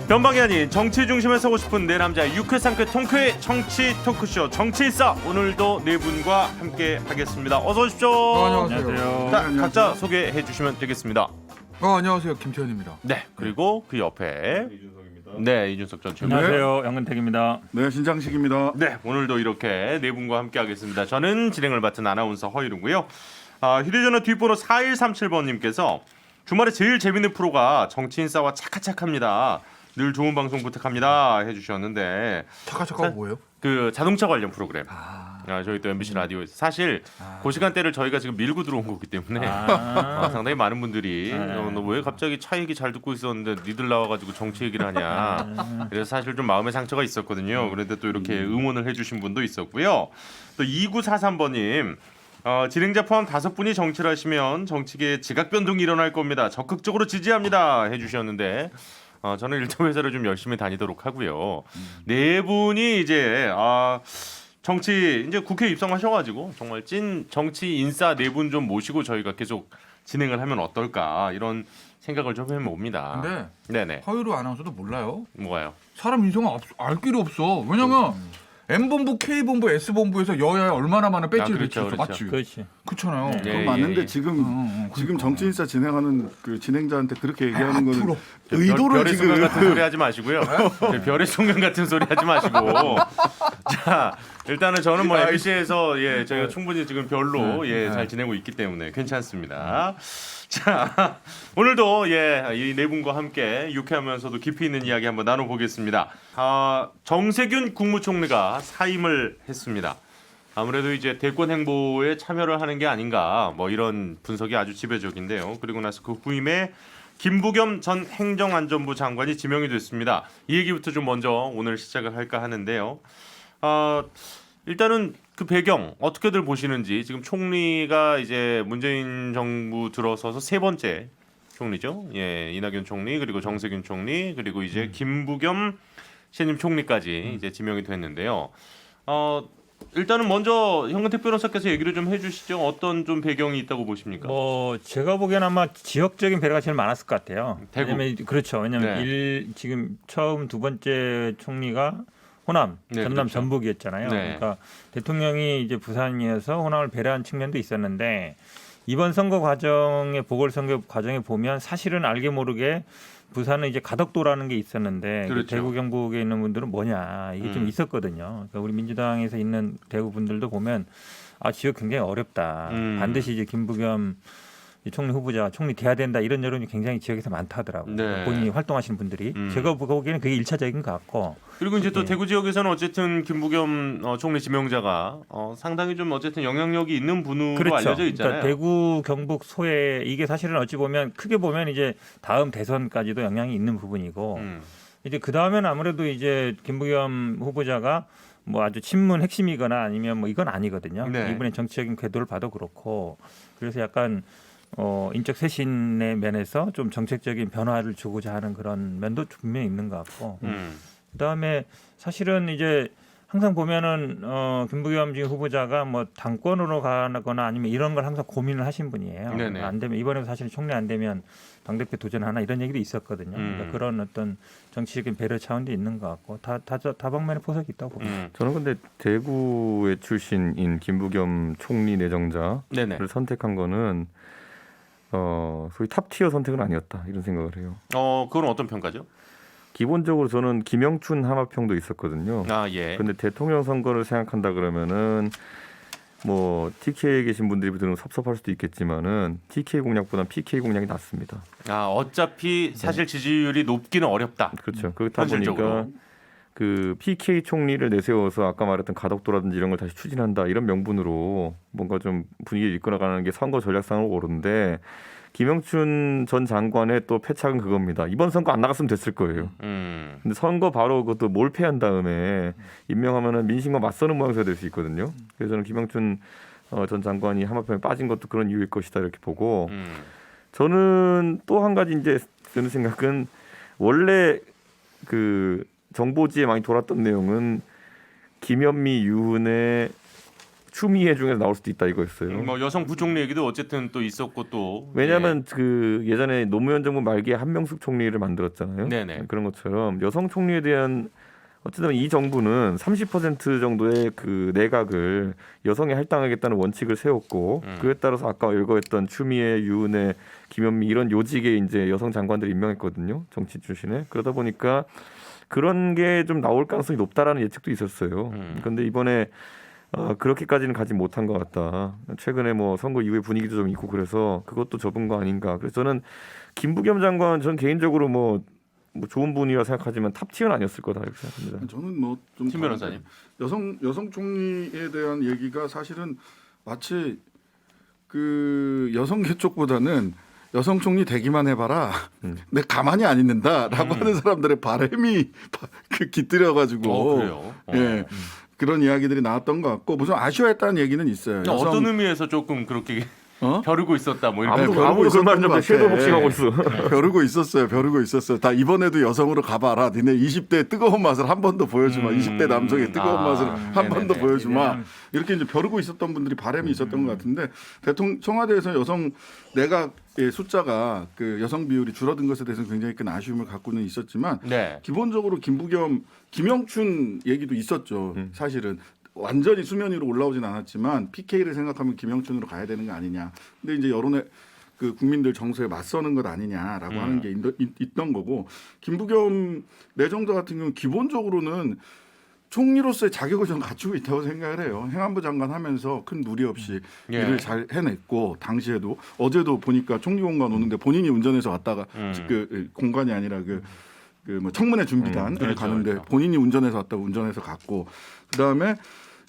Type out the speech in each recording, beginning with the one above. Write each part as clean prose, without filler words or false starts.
변방이 아닌 정치 중심에 서고 싶은 내 남자 유쾌상쾌 통쾌의 정치 토크쇼 정치일사, 오늘도 네 분과 함께 하겠습니다. 어서 오십시오. 안녕하세요. 자, 각자 소개해 주시면 되겠습니다. 안녕하세요. 김태현입니다. 네, 그리고 그 옆에 네, 이준석 전 최고. 안녕하세요. 양근택입니다. 네, 신장식입니다. 네, 오늘도 이렇게 네 분과 함께 하겠습니다. 저는 진행을 맡은 아나운서 허이루고요. 휴대전화 뒷번호 4137번님께서 주말에 제일 재밌는 프로가 정치인싸와 차카차카입니다. 늘 좋은 방송 부탁합니다 해주셨는데, 차카차카가 뭐예요? 그 자동차 관련 프로그램. 저희 또 MBC 라디오에서 사실 그 시간대를 저희가 지금 밀고 들어온 거기 때문에 상당히 많은 분들이 너 왜 갑자기 차 얘기 잘 듣고 있었는데 니들 나와가지고 정치 얘기를 하냐. 그래서 사실 좀 마음의 상처가 있었거든요. 그런데 또 이렇게 응원을 해주신 분도 있었고요. 또 2943번님. 진행자 포함 5분이 정치를 하시면 정치계에 지각 변동이 일어날 겁니다. 적극적으로 지지합니다 해주셨는데, 저는 일단 회사를 좀 열심히 다니도록 하고요. 네 분이 이제 정치 이제 국회 입성하셔가지고 정말 찐 정치 인싸 네 분 좀 모시고 저희가 계속 진행을 하면 어떨까, 이런 생각을 좀 해봅니다. 근데 네네. 허유루 아나운서도 몰라요. 뭐가요? 사람 인성은 알 길이 없어. 왜냐면 M본부, K본부, S본부에서 여야에 얼마나 많은 배지를 그렇죠, 배치했어. 그렇죠. 맞지? 그렇지. 그렇잖아요. 예, 그건 맞는데 예. 지금 그러니까. 정치인사 진행하는 그 진행자한테 그렇게 얘기하는 거는 앞으로. 의도를 별의 지금 순간 같은 소리 하지 마시고요. 별의 순간 같은 소리 하지 마시고. 자, 일단은 저는 뭐 MBC에서 저희가 충분히 지금 별로 잘 지내고 있기 때문에 괜찮습니다. 자, 오늘도 이 네 분과 함께 유쾌하면서도 깊이 있는 이야기 한번 나눠보겠습니다. 정세균 국무총리가 사임을 했습니다. 아무래도 이제 대권 행보에 참여를 하는 게 아닌가, 뭐 이런 분석이 아주 지배적인데요. 그리고 나서 그 후임에 김부겸 전 행정안전부 장관이 지명이 됐습니다. 이 얘기부터 좀 먼저 오늘 시작을 할까 하는데요. 일단은 그 배경 어떻게들 보시는지. 지금 총리가 이제 문재인 정부 들어서서 세 번째 총리죠. 이낙연 총리, 그리고 정세균 총리, 그리고 이제 김부겸 신임 총리까지 이제 지명이 됐는데요. 일단은 먼저 현근택 변호사께서 얘기를 좀 해주시죠. 어떤 좀 배경이 있다고 보십니까? 뭐 제가 보기에는 아마 지역적인 배려가 제일 많았을 것 같아요. 대구. 왜냐면 그렇죠. 왜냐면 지금 처음 두 번째 총리가 호남, 전남 그렇죠. 전북이었잖아요. 그러니까 대통령이 이제 부산이어서 호남을 배려한 측면도 있었는데, 이번 선거 과정에 보궐선거 과정에 보면 사실은 알게 모르게 부산은 이제 가덕도라는 게 있었는데, 그렇죠. 대구 경북에 있는 분들은 뭐냐 이게 좀 있었거든요. 그러니까 우리 민주당에서 있는 대구 분들도 보면 지역 굉장히 어렵다. 반드시 이제 김부겸 총리 후보자 총리 돼야 된다, 이런 여론이 굉장히 지역에서 많다더라고요. 네. 본인이 활동하시는 분들이. 제가 보기에는 그게 1차적인 것 같고. 그리고 이제 또 대구 지역에서는 어쨌든 김부겸 총리 지명자가 상당히 좀 어쨌든 영향력이 있는 분으로 그렇죠. 알려져 있잖아요. 그러니까 대구 경북 소외, 이게 사실은 어찌 보면 크게 보면 이제 다음 대선까지도 영향이 있는 부분이고, 이제 그 다음에는 아무래도 이제 김부겸 후보자가 뭐 아주 친문 핵심이거나 아니면 뭐 이건 아니거든요. 네. 이분의 정치적인 궤도를 봐도 그렇고, 그래서 약간 인적 쇄신의 면에서 좀 정책적인 변화를 주고자 하는 그런 면도 분명히 있는 것 같고, 그다음에 사실은 이제 항상 보면은 김부겸 지금 후보자가 뭐 당권으로 가거나 아니면 이런 걸 항상 고민을 하신 분이에요. 네네. 안 되면 이번에도 사실 총리 안 되면 당대표 도전하나 이런 얘기도 있었거든요. 그러니까 그런 어떤 정치적인 배려 차원도 있는 것 같고, 다방면의 포석이 있다고 봅니다. 저는 근데 대구의 출신인 김부겸 총리 내정자를 네네. 선택한 거는 소위 탑티어 선택은 아니었다, 이런 생각을 해요. 그건 어떤 평가죠? 기본적으로 저는 김영춘 하마평도 있었거든요. 예. 근데 대통령 선거를 생각한다 그러면은 뭐 TK에 계신 분들이 들으면 섭섭할 수도 있겠지만은 TK 공약보다는 PK 공약이 낫습니다. 어차피 사실 지지율이 높기는 어렵다. 그렇죠. 그렇다 현실적으로. 보니까 그 PK 총리를 내세워서 아까 말했던 가덕도라든지 이런 걸 다시 추진한다, 이런 명분으로 뭔가 좀 분위기를 이끌어가는 게 선거 전략상으로 옳은데, 김영춘 전 장관의 또 패착은 그겁니다. 이번 선거 안 나갔으면 됐을 거예요. 근데 선거 바로 그것도 몰패한 다음에 임명하면은 민심과 맞서는 모양새가 될 수 있거든요. 그래서 저는 김영춘 전 장관이 하마평에 빠진 것도 그런 이유일 것이다, 이렇게 보고, 저는 또 한 가지 이제 드는 생각은, 원래 그 정보지에 많이 돌았던 내용은 김현미, 유은혜 추미애 중에서 나올 수도 있다 이거였어요. 뭐 여성 부총리 얘기도 어쨌든 또 있었고 또 왜냐하면 그 예전에 노무현 정부 말기에 한명숙 총리를 만들었잖아요. 네네. 그런 것처럼 여성 총리에 대한 어쨌든 이 정부는 30% 정도의 그 내각을 여성에 할당하겠다는 원칙을 세웠고 그에 따라서 아까 일거했던 추미애, 유은혜, 김현미 이런 요직에 이제 여성 장관들을 임명했거든요. 정치 출신에. 그러다 보니까 그런 게 좀 나올 가능성이 높다라는 예측도 있었어요. 그런데 이번에 그렇게까지는 가지 못한 것 같다. 최근에 뭐 선거 이후에 분위기도 좀 있고 그래서 그것도 접은 거 아닌가. 그래서 저는 김부겸 장관 전 개인적으로 뭐 좋은 분이라 생각하지만 탑티어는 아니었을 거다 이렇게 생각합니다. 저는 뭐좀 김 변호사님. 여성 총리에 대한 얘기가 사실은 마치 그 여성계 쪽보다는 여성 총리 되기만 해봐라. 내 가만히 안 있는다라고 하는 사람들의 바람이 깃들여가지고 그래요. 예 그런 이야기들이 나왔던 것 같고 무슨 아쉬워했다는 얘기는 있어요. 어떤 의미에서 조금 그렇게 벼르고 있었다 뭐 이런 네, 아무도 그런 말은 좀 섀도우 복싱하고 있어. 벼르고 있었어요. 다 이번에도 여성으로 가봐라. 니네 20대 뜨거운 맛을 한 번 더 보여주마. 20대 남성의 뜨거운 맛을 한 번 더 보여주마. 이렇게 이제 벼르고 있었던 분들이 바람이 있었던 것 같은데 청와대에서 여성 내각의 숫자가 그 여성 비율이 줄어든 것에 대해서는 굉장히 큰 아쉬움을 갖고는 있었지만 네. 기본적으로 김영춘 얘기도 있었죠. 사실은. 완전히 수면 위로 올라오진 않았지만 PK를 생각하면 김영춘으로 가야 되는 거 아니냐. 근데 이제 여론의 그 국민들 정서에 맞서는 것 아니냐라고 하는 게 있던 거고 김부겸 내정자 같은 경우는 기본적으로는 총리로서의 자격을 저는 갖추고 있다고 생각을 해요. 행안부 장관 하면서 큰 무리 없이 일을 잘 해냈고 당시에도 어제도 보니까 총리 공간 오는데 본인이 운전해서 왔다가 그 공간이 아니라 그 뭐 청문회 준비단 가는데 그렇죠. 본인이 운전해서 왔다고 운전해서 갔고 그다음에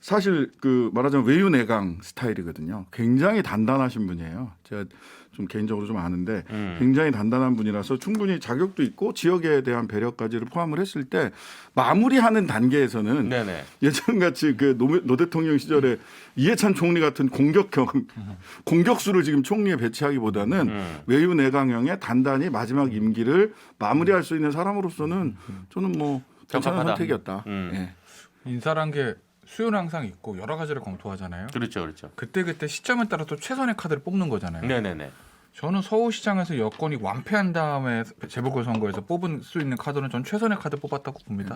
사실 그 말하자면 외유내강 스타일이거든요. 굉장히 단단하신 분이에요. 제가 좀 개인적으로 좀 아는데 굉장히 단단한 분이라서 충분히 자격도 있고 지역에 대한 배려까지를 포함을 했을 때 마무리하는 단계에서는 네네. 예전같이 그 노 대통령 시절에 이해찬 총리 같은 공격수를 지금 총리에 배치하기보다는 외유내강형의 단단히 마지막 임기를 마무리할 수 있는 사람으로서는 저는 뭐 괜찮은 적합하다. 선택이었다. 예. 인사란 게 수요는 항상 있고 여러 가지를 검토하잖아요. 그렇죠. 그때 시점에 따라 또 최선의 카드를 뽑는 거잖아요. 네네네. 저는 서울시장에서 여권이 완패한 다음에 재보궐선거에서 뽑을 수 있는 카드는 전 최선의 카드 뽑았다고 봅니다.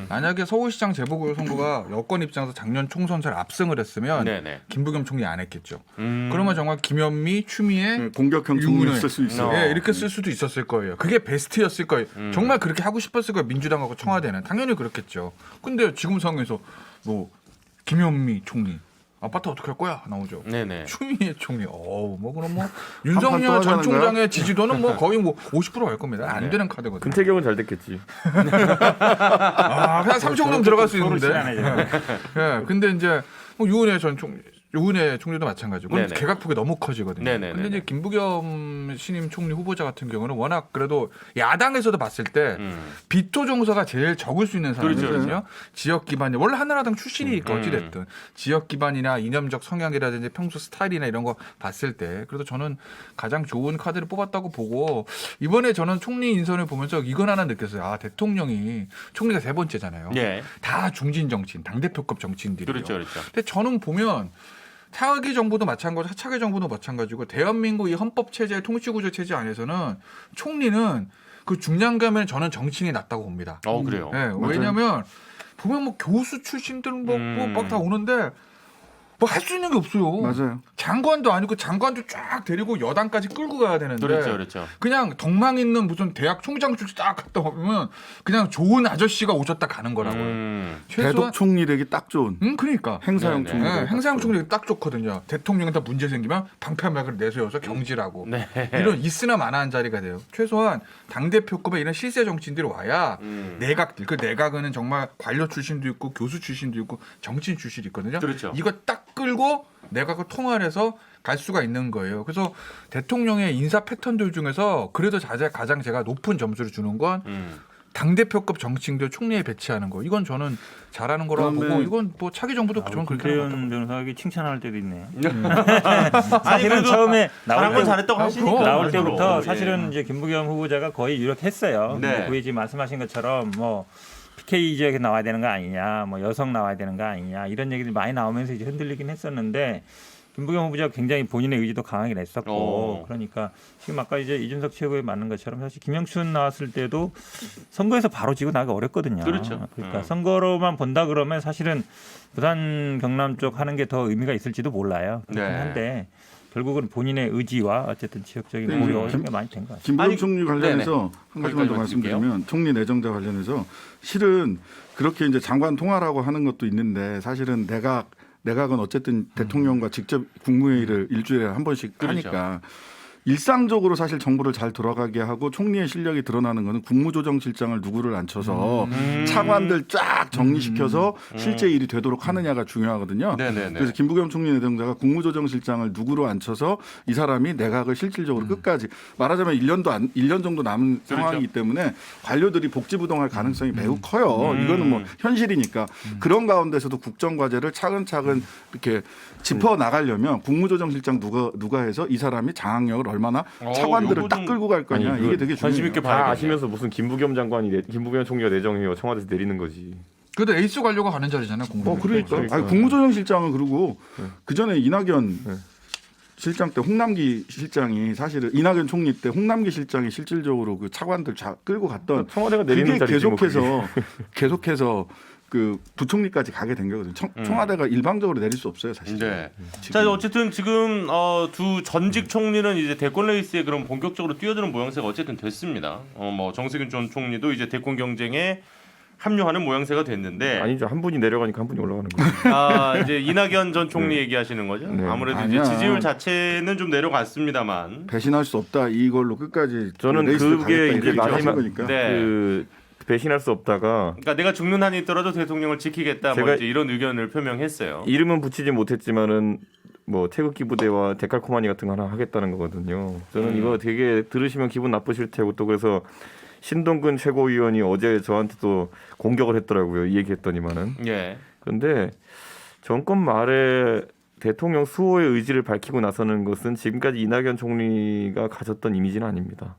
만약에 서울시장 재보궐선거가 여권 입장에서 작년 총선을 압승을 했으면 네네. 김부겸 총리 안 했겠죠. 그러면 정말 김현미, 추미애, 공격형 총리를 쓸 수 있어요. 예, 이렇게 쓸 수도 있었을 거예요. 그게 베스트였을 거예요. 정말 그렇게 하고 싶었을 거예요. 민주당하고 청와대는 당연히 그렇겠죠. 근데 지금 상황에서 뭐 김현미 총리 아파트 어떻게 할 거야 나오죠. 네네. 추미애 총리, 뭐 그럼 뭐 또 윤석열 전 하자는 총장의 지지도는 뭐 거의 뭐 50%갈 겁니다. 안 되는 카드거든요. 금태경은 잘 됐겠지. 그냥 3천 정 들어갈 수 있는데. 친하네요. 예, 근데 이제 뭐 유은혜 총리도 마찬가지고 네네. 개각폭이 너무 커지거든요. 네네네네. 근데 이제 김부겸 신임 총리 후보자 같은 경우는 워낙 그래도 야당에서도 봤을 때 비토 정서가 제일 적을 수 있는 사람이거든요. 그렇죠. 지역 기반이 원래 한나라당 출신이니까 어찌됐든 지역 기반이나 이념적 성향이라든지 평소 스타일이나 이런 거 봤을 때 그래도 저는 가장 좋은 카드를 뽑았다고 보고 이번에 저는 총리 인선을 보면서 이건 하나 느꼈어요. 아 대통령이 총리가 세 번째잖아요. 예. 다 중진 정치인, 당대표급 정치인들이에요. 그렇죠. 근데 저는 보면 차기 정부도 마찬가지고 하차기 정부도 마찬가지고 대한민국 이 헌법 체제, 통치구조 체제 안에서는 총리는 그 중량감에 저는 정치인이 낫다고 봅니다. 그래요. 네, 왜냐하면 보면 뭐 교수 출신들 막 다 오는데 뭐 할 수 있는 게 없어요. 맞아요. 장관도 아니고 장관도 쫙 데리고 여당까지 끌고 가야 되는데 그렇죠. 그냥 덕망 있는 무슨 대학 총장 출신 딱 갔다 오면 그냥 좋은 아저씨가 오셨다 가는 거라고요. 대독 총리 되기 딱 좋은 그러니까 행사형 네네. 총리. 네, 행사형 총리 딱 좋거든요. 대통령한테 문제 생기면 방패막을 내세워서 경질하고 네. 이런 있으나 마나한 자리가 돼요. 최소한 당 대표급의 이런 실세 정치인들이 와야 내각들 그 내각은 정말 관료 출신도 있고 교수 출신도 있고 정치인 출신이 있거든요. 그렇죠. 이거 딱 끌고 내각을 통할해서 갈 수가 있는 거예요. 그래서 대통령의 인사 패턴들 중에서 그래도 가장 제가 높은 점수를 주는 건 당대표급 정치인들 총리에 배치하는 거. 이건 저는 잘하는 거라고 그러면- 보고 이건 뭐 차기 정부도 저는 그렇게 김태현 생각합니다. 변호사에게 칭찬할 때도 있네요. 아니 사실은 그래도 처음에 잘한 건 잘했다고 하시니까. 그럼. 나올 서로. 때부터 예. 사실은 이제 김부겸 후보자가 거의 유력했어요. 네. 근데 거기 지금 말씀하신 것처럼 뭐 PK 지역에 나와야 되는 거 아니냐, 뭐 여성 나와야 되는 거 아니냐 이런 얘기들이 많이 나오면서 이제 흔들리긴 했었는데 김부겸 후보자가 굉장히 본인의 의지도 강하게 냈었고 그러니까 지금 아까 이제 이준석 최고에 맞는 것처럼 사실 김영춘 나왔을 때도 선거에서 바로 지고 나가기 어렵거든요. 그렇죠. 그러니까 선거로만 본다 그러면 사실은 부산 경남 쪽 하는 게 더 의미가 있을지도 몰라요. 그렇긴 네. 한데 결국은 본인의 의지와 어쨌든 지역적인 네, 고려가 김- 많이 된 것 같아요. 김부겸 아니, 총리 관련해서 한 가지만 더 거기까지만 말씀드리면 총리 내정자 관련해서 실은 그렇게 이제 장관 통화라고 하는 것도 있는데 사실은 내각은 어쨌든 대통령과 직접 국무회의를 일주일에 한 번씩 그렇죠. 하니까 일상적으로 사실 정부를 잘 돌아가게 하고 총리의 실력이 드러나는 거는 국무조정실장을 누구를 앉혀서 차관들 쫙 정리시켜서 실제 일이 되도록 하느냐가 중요하거든요. 네네네. 그래서 김부겸 총리 내정자가 국무조정실장을 누구로 앉혀서 이 사람이 내각을 실질적으로 끝까지 말하자면 1년 정도 남은 상황이기 때문에 관료들이 복지부동할 가능성이 매우 커요. 이거는 뭐 현실이니까 그런 가운데서도 국정과제를 차근차근 이렇게 짚어 나가려면 국무조정실장 누가 해서 이 사람이 장악력을 얼마나 차관들을 요거 딱 좀 끌고 갈 거냐 아니, 이게 되게 관심 있게 중요해요. 봐야겠네요. 다 아시면서 무슨 김부겸 총리가 내정해요. 청와대에서 내리는 거지. 그래도 에이스 관료가 가는 자리잖아요. 공부. 그러니까. 그러니까. 아니, 국무조정실장은 그리고 그 전에 이낙연 네. 실장 때 홍남기 실장이 사실은 이낙연 총리 때 홍남기 실장이 실질적으로 그 차관들 끌고 갔던 청와대가 내리는 그게 자리지 뭐 계속해서 그 부총리까지 가게 된 거거든요. 청와대가 일방적으로 내릴 수 없어요, 사실. 네. 자, 어쨌든 지금 두 전직 총리는 이제 대권 레이스에 그럼 본격적으로 뛰어드는 모양새가 어쨌든 됐습니다. 뭐 정세균 전 총리도 이제 대권 경쟁에 합류하는 모양새가 됐는데 아니죠. 한 분이 내려가니까 한 분이 올라가는 거예요. 이제 이낙연 전 총리 얘기하시는 거죠? 네. 아무래도 아니야. 이제 지지율 자체는 좀 내려갔습니다만. 배신할 수 없다 이걸로 끝까지 저는 레이스를 그게 가겠다 이제 이렇게 하신 마지막 거니까. 네. 그 배신할 수 없다가 그러니까 내가 죽는 한이 있더라도 대통령을 지키겠다. 뭐 제가 이제 이런 의견을 표명했어요. 이름은 붙이지 못했지만은 뭐 태극기 부대와 데칼코마니 같은 거 하나 하겠다는 거거든요. 저는 이거 되게 들으시면 기분 나쁘실 테고 또 그래서 신동근 최고위원이 어제 저한테도 공격을 했더라고요. 이 얘기했더니만은. 예. 그런데 정권 말에 대통령 수호의 의지를 밝히고 나서는 것은 지금까지 이낙연 총리가 가졌던 이미지는 아닙니다.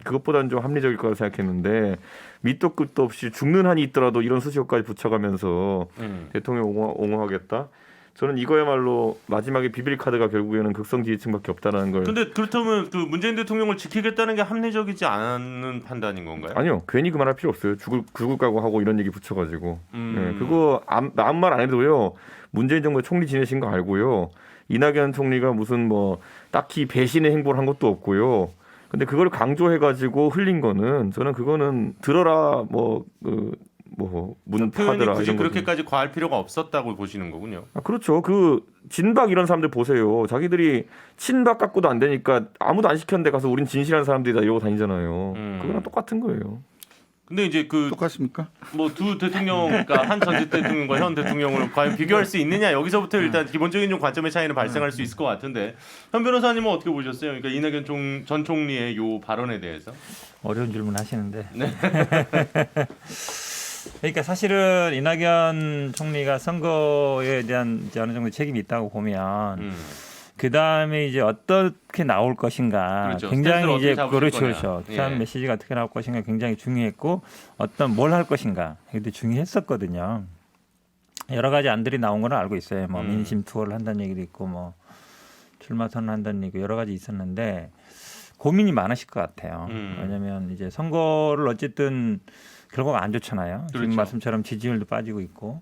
그것보다는 좀 합리적일 거라 생각했는데 밑도 끝도 없이 죽는 한이 있더라도 이런 수식어까지 붙여가면서 대통령 옹호하겠다. 저는 이거야말로 마지막에 비빌 카드가 결국에는 극성 지지층밖에 없다는 걸. 근데 그렇다면 그 문재인 대통령을 지키겠다는 게 합리적이지 않은 판단인 건가요? 아니요, 괜히 그 말 할 필요 없어요. 죽을 각오하고 이런 얘기 붙여가지고. 음. 그거 아무 말 안 해도요. 문재인 정부의 총리 지내신 거 알고요. 이낙연 총리가 무슨 뭐 딱히 배신의 행보를 한 것도 없고요. 근데 그걸 강조해가지고 흘린 거는 저는 그거는 들어라 문 표현이 파더라 굳이 이런 거죠. 그렇게까지 과할 필요가 없었다고 보시는 거군요. 그렇죠. 그 진박 이런 사람들 보세요. 자기들이 친박 갖고도 안 되니까 아무도 안 시켰는데 가서 우린 진실한 사람들이다 이러고 다니잖아요. 그거랑 똑같은 거예요. 근데 이제 그 똑같습니까? 뭐 두 대통령, 그러니까 한 전직 대통령과 현 대통령을 과연 비교할 수 있느냐 여기서부터 일단 기본적인 좀 관점의 차이는 발생할 수 있을 것 같은데 현 변호사님은 어떻게 보셨어요? 그러니까 이낙연 전 총리의 요 발언에 대해서. 어려운 질문 하시는데. 그러니까 사실은 이낙연 총리가 선거에 대한 이제 어느 정도 책임이 있다고 보면 그 다음에 이제 어떻게 나올 것인가 그렇죠. 굉장히 이제 스탠스를 어떻게 잡으실 그렇죠. 거냐. 참 예. 메시지가 어떻게 나올 것인가 굉장히 중요했고 어떤 뭘 할 것인가 이것도 중요했었거든요. 여러 가지 안들이 나온 건 알고 있어요. 뭐 민심 투어를 한다는 얘기도 있고 뭐 출마 선언한다는 얘기 여러 가지 있었는데 고민이 많으실 것 같아요. 왜냐하면 이제 선거를 어쨌든 결과가 안 좋잖아요. 그렇죠. 지금 말씀처럼 지지율도 빠지고 있고.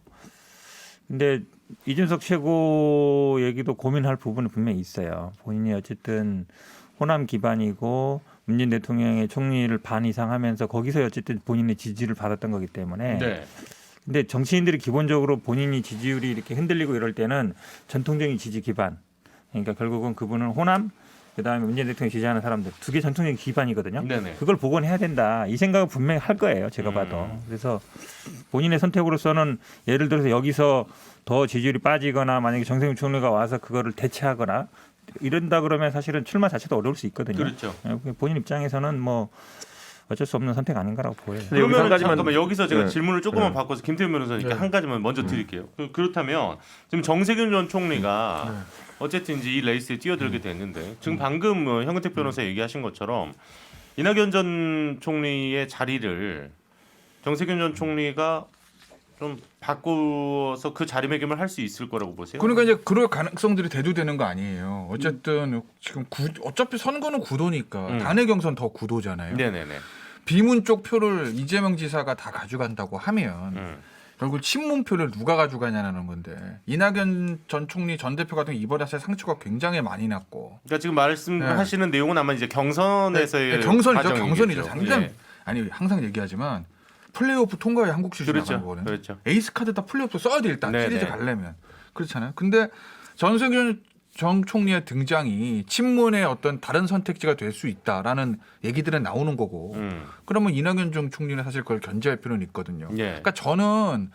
근데 이준석 최고 얘기도 고민할 부분은 분명히 있어요. 본인이 어쨌든 호남 기반이고 문재인 대통령의 총리를 반 이상 하면서 거기서 어쨌든 본인의 지지를 받았던 거기 때문에. 네. 근데 정치인들이 기본적으로 본인이 지지율이 이렇게 흔들리고 이럴 때는 전통적인 지지 기반. 그러니까 결국은 그분은 호남 그다음에 문재인 대통령 지지하는 사람들 두 개 전통적인 기반이거든요. 네네. 그걸 복원해야 된다. 이 생각을 분명히 할 거예요. 제가 봐도. 그래서 본인의 선택으로서는 예를 들어서 여기서 더 지지율이 빠지거나 만약에 정세균 총리가 와서 그거를 대체하거나 이런다 그러면 사실은 출마 자체도 어려울 수 있거든요. 그렇죠. 본인 입장에서는 뭐 어쩔 수 없는 선택 아닌가라고 보여요. 근데 여기서 한 그러면 가지만- 잠깐만 여기서 제가 네. 질문을 조금만 네. 바꿔서 김태훈 변호사님께 네. 한 가지만 먼저 드릴게요. 그렇다면 지금 정세균 전 총리가 어쨌든 이제 이 레이스에 뛰어들게 됐는데 지금 방금 현근택 변호사 얘기하신 것처럼 이낙연 전 총리의 자리를 정세균 전 총리가 좀 바꾸어서 그 자리매김을 할 수 있을 거라고 보세요? 그러니까 이제 그럴 가능성들이 대두되는 거 아니에요. 어쨌든 지금 어차피 선거는 구도니까 단일 경선 더 구도잖아요. 네네네. 비문 쪽 표를 이재명 지사가 다 가져간다고 하면 결국 친문표를 누가 가져가냐는 건데 이낙연 전 총리 전 대표 같은 경우 이번에 사실 상처가 굉장히 많이 났고 그러니까 지금 말씀하시는 내용은 아마 이제 경선에서의 경선이죠. 과정이겠죠. 경선이죠. 당장 예. 아니 항상 얘기하지만 플레이오프 통과에 한국 시리즈 그렇죠. 나가는 거는 그렇죠. 에이스 카드 다 플레이오프 써야 돼 일단 네, 시리즈 네. 가려면 그렇잖아요. 근데 전세균 전 총리의 등장이 친문의 어떤 다른 선택지가 될 수 있다라는 얘기들은 나오는 거고 그러면 이낙연 전 총리는 사실 그걸 견제할 필요는 있거든요. 예. 그러니까 저는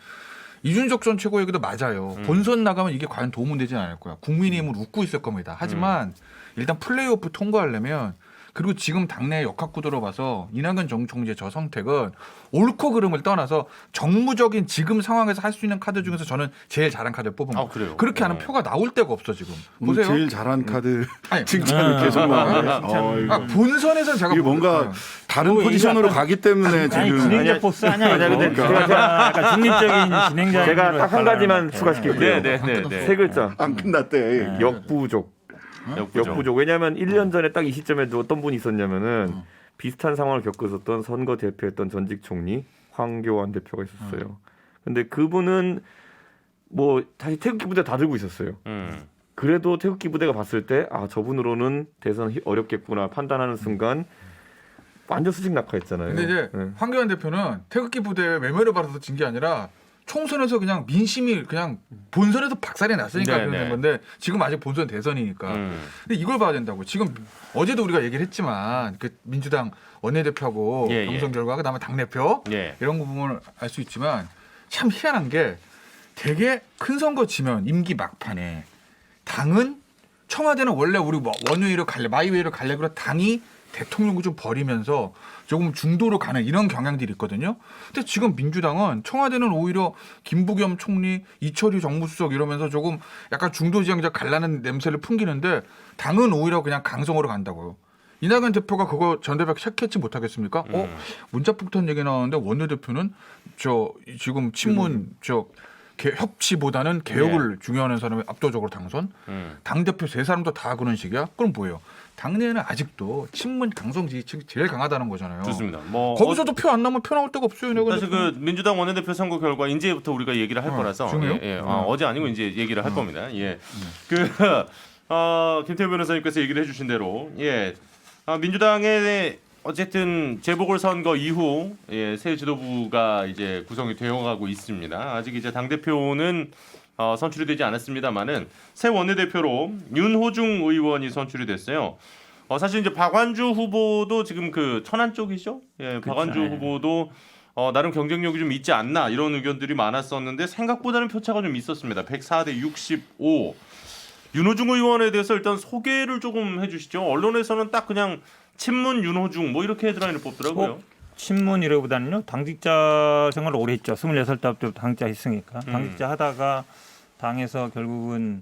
이준석 전 최고 얘기도 맞아요. 본선 나가면 이게 과연 도움은 되진 않을 거야. 국민의힘을 웃고 있을 겁니다. 하지만 일단 플레이오프 통과하려면 그리고 지금 당내 역학구도로 봐서 이낙연 전 총리의 저 선택은 옳고 그름을 떠나서 정무적인 지금 상황에서 할 수 있는 카드 중에서 저는 제일 잘한 카드를 뽑은 거예요. 그래요? 그렇게 하는 표가 나올 데가 없어 지금. 보세요. 제일 잘한 카드 아니, 칭찬을 계속 나와요. 본선에서는 제가 이게 뭔가 다른 포지션으로 가기 때문에 아니 지금 진행자 포스 아니야 이거. 근데 약간 중립적인 진행자. 제가 딱 한 가지만 추가시킬게요. 네네네. 세 글자. 안 끝났대. 역부족. 역부족. 왜냐하면 1년 전에 딱 이 시점에도 어떤 분이 있었냐면은 비슷한 상황을 겪고 있었던 선거 대표했던 전직 총리 황교안 대표가 있었어요. 근데 그분은 뭐 다시 태극기 부대 다 들고 있었어요. 그래도 태극기 부대가 봤을 때 아 저분으로는 대선 어렵겠구나 판단하는 순간 완전 수직 낙하했잖아요. 근데 이제 네. 황교안 대표는 태극기 부대에 외면을 받아서 진 게 아니라 총선에서 그냥 민심이 그냥 본선에서 박살이 났으니까 네네. 그런 건데 지금 아직 본선 대선이니까. 근데 이걸 봐야 된다고. 지금 어제도 우리가 얘기를 했지만 그 민주당 원내대표하고 예, 경선 예. 결과 그다음에 당대표 예. 이런 부분을 알 수 있지만 참 희한한 게 되게 큰 선거 지면 임기 막판에 당은 청와대는 원래 우리 원외위로 갈래 마이웨이로 갈래 그래 당이 대통령을 좀 버리면서 조금 중도로 가는 이런 경향들이 있거든요. 근데 지금 민주당은 청와대는 오히려 김부겸 총리, 이철유 정무수석 이러면서 조금 약간 중도 지향자 갈라는 냄새를 풍기는데 당은 오히려 그냥 강성으로 간다고요. 이낙연 대표가 그거 전 대표 체크했지 못하겠습니까? 문자폭탄 얘기 나오는데 원내대표는 저 지금 친문 협치보다는 개혁을 중요하는 사람이 압도적으로 당선. 당대표 세 사람도 다 그런 식이야? 그럼 뭐예요? 당내에는 아직도 친문 강성 지지층이 제일 강하다는 거잖아요. 좋습니다. 뭐 거기서도 표 안 나면 표 나올 데가 없어요. 사실 그 민주당 원내대표 선거 결과 이제부터 우리가 얘기를 할 거라서 중요해요? 어제 아니고 이제 얘기를 할 겁니다. 예. 김태우 변호사님께서 얘기를 해주신 대로 민주당의 어쨌든 재보궐 선거 이후 새 지도부가 이제 구성이 되어가고 있습니다. 아직 이제 당 대표는 선출이 되지 않았습니다만은 새 원내대표로 윤호중 의원이 선출이 됐어요. 사실 이제 박완주 후보도 지금 그 천안 쪽이죠. 예, 박완주 후보도 나름 경쟁력이 좀 있지 않나 이런 의견들이 많았었는데 생각보다는 표차가 좀 있었습니다. 104대 65. 윤호중 의원에 대해서 일단 소개를 조금 해주시죠. 언론에서는 딱 그냥 친문 윤호중 뭐 이렇게 헤드라인을 뽑더라고요. 친문이라기보다는요 당직자 생활을 오래 했죠. 26때부터 당직자 했으니까 당직자 하다가 당에서 결국은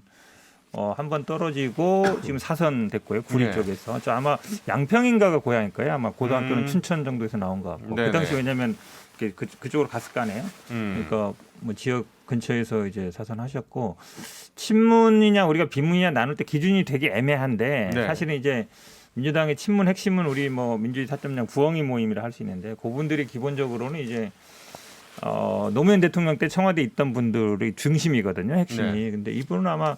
한 번 떨어지고 지금 사선 됐고요. 구리 네. 쪽에서 저 아마 양평인가가 고향일 거예요. 아마 고등학교는 춘천 정도에서 나온 것 같고 네네. 그 당시 왜냐하면 그쪽으로 갔을 거 아니에요. 음. 그러니까 뭐 지역 근처에서 이제 사선하셨고 친문이냐 우리가 비문이냐 나눌 때 기준이 되게 애매한데 네. 사실은 이제 민주당의 친문 핵심은 우리 뭐 민주주의 4.0 부엉이 모임이라 할 수 있는데 그분들이 기본적으로는 이제 노무현 대통령 때 청와대에 있던 분들이 중심이거든요. 핵심이. 네. 근데 이분은 아마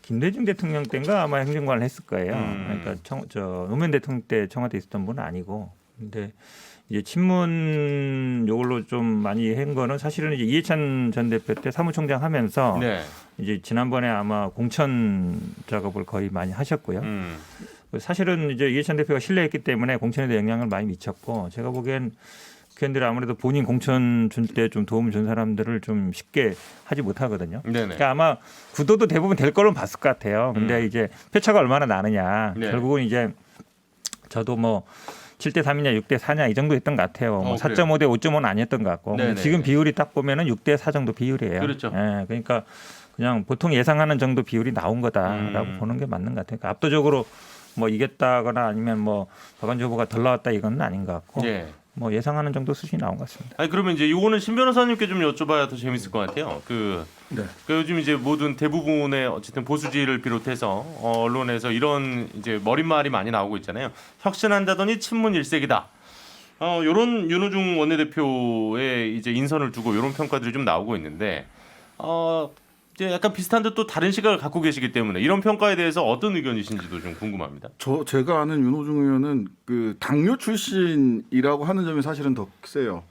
김대중 대통령 때인가 아마 행정관을 했을 거예요. 그러니까 노무현 대통령 때 청와대에 있었던 분은 아니고. 근데 이제 친문 요걸로 좀 많이 한 거는 사실은 이제 이해찬 전 대표 때 사무총장 하면서 네. 이제 지난번에 아마 공천 작업을 거의 많이 하셨고요. 사실은 이제 이해찬 대표가 신뢰했기 때문에 공천에도 영향을 많이 미쳤고 제가 보기엔 국회의원들이 아무래도 본인 공천 줄 때 좀 도움 준 사람들을 좀 쉽게 하지 못하거든요. 네네. 그러니까 아마 구도도 대부분 될 걸로 봤을 것 같아요. 근데 이제 표차가 얼마나 나느냐. 네. 결국은 이제 저도 뭐 7대 3이냐 6대 4냐 이 정도 했던 것 같아요. 뭐 4.5 대 5.5는 아니었던 것 같고. 근데 지금 비율이 딱 보면은 6대 4 정도 비율이에요. 그렇죠. 예, 그러니까 그냥 보통 예상하는 정도 비율이 나온 거다라고 보는 게 맞는 것 같아요. 그러니까 압도적으로 뭐 이겼다거나 아니면 뭐 박완주 후보가 덜 나왔다 이건 아닌 것 같고. 예. 뭐 예상하는 정도 수준이 나온 것 같습니다. 아니 그러면 이제 이거는 신 변호사님께 좀 여쭤봐야 더 재밌을 것 같아요. 그 요즘 이제 모든 대부분의 어쨌든 보수지를 비롯해서 언론에서 이런 이제 머릿말이 많이 나오고 있잖아요. 혁신한다더니 친문 일색이다. 요런 윤호중 원내대표의 이제 인선을 두고 이런 평가들이 좀 나오고 있는데 이제 약간 비슷한 듯 또 다른 시각을 갖고 계시기 때문에 이런 평가에 대해서 어떤 의견이신지도 좀 궁금합니다. 제가 아는 윤호중 의원은 그 당뇨 출신이라고 하는 점이 사실은 더 세요.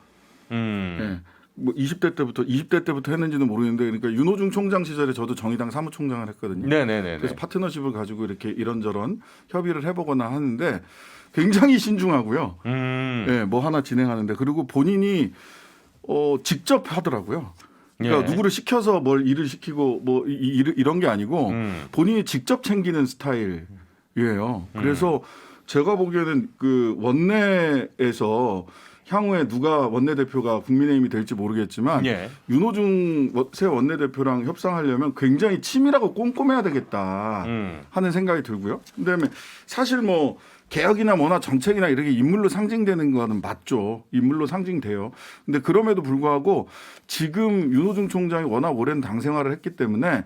네. 뭐 20대 때부터 했는지는 모르겠는데 그러니까 윤호중 총장 시절에 저도 정의당 사무총장을 했거든요. 네네네. 그래서 파트너십을 가지고 이렇게 이런저런 협의를 해보거나 하는데 굉장히 신중하고요. 네, 뭐 하나 진행하는데 그리고 본인이 직접 하더라고요. 그러니까 예. 누구를 시켜서 뭘 일을 시키고 뭐 이런 게 아니고 본인이 직접 챙기는 스타일이에요. 그래서 제가 보기에는 그 원내에서 향후에 누가 원내대표가 국민의힘이 될지 모르겠지만 예. 윤호중 새 원내대표랑 협상하려면 굉장히 치밀하고 꼼꼼해야 되겠다 하는 생각이 들고요. 그다음에 사실 뭐 개혁이나 뭐나 정책이나 이렇게 인물로 상징되는 거는 맞죠. 인물로 상징돼요. 근데 그럼에도 불구하고 지금 윤호중 총장이 워낙 오랜 당 생활을 했기 때문에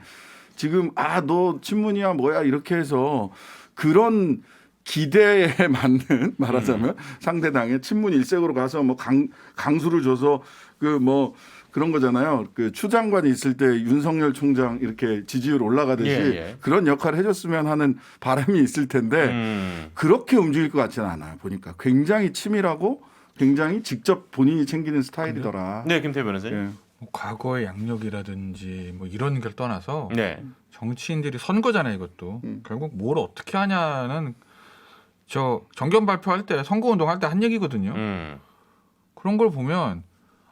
지금 너 친문이야 뭐야 이렇게 해서 그런 기대에 맞는 말하자면 상대당의 친문 일색으로 가서 뭐 강수를 줘서 그 뭐 그런 거잖아요. 그 추 장관이 있을 때 윤석열 총장 이렇게 지지율 올라가듯이 예. 그런 역할을 해줬으면 하는 바람이 있을 텐데 그렇게 움직일 것 같지는 않아요. 보니까 굉장히 치밀하고 굉장히 직접 본인이 챙기는 스타일이더라. 네, 김태희 변호사님. 예. 뭐 과거의 양력이라든지 뭐 이런 걸 떠나서 네. 정치인들이 선거잖아요. 이것도 결국 뭘 어떻게 하냐는 저 정견 발표할 때 선거운동 할 때 한 얘기거든요. 그런 걸 보면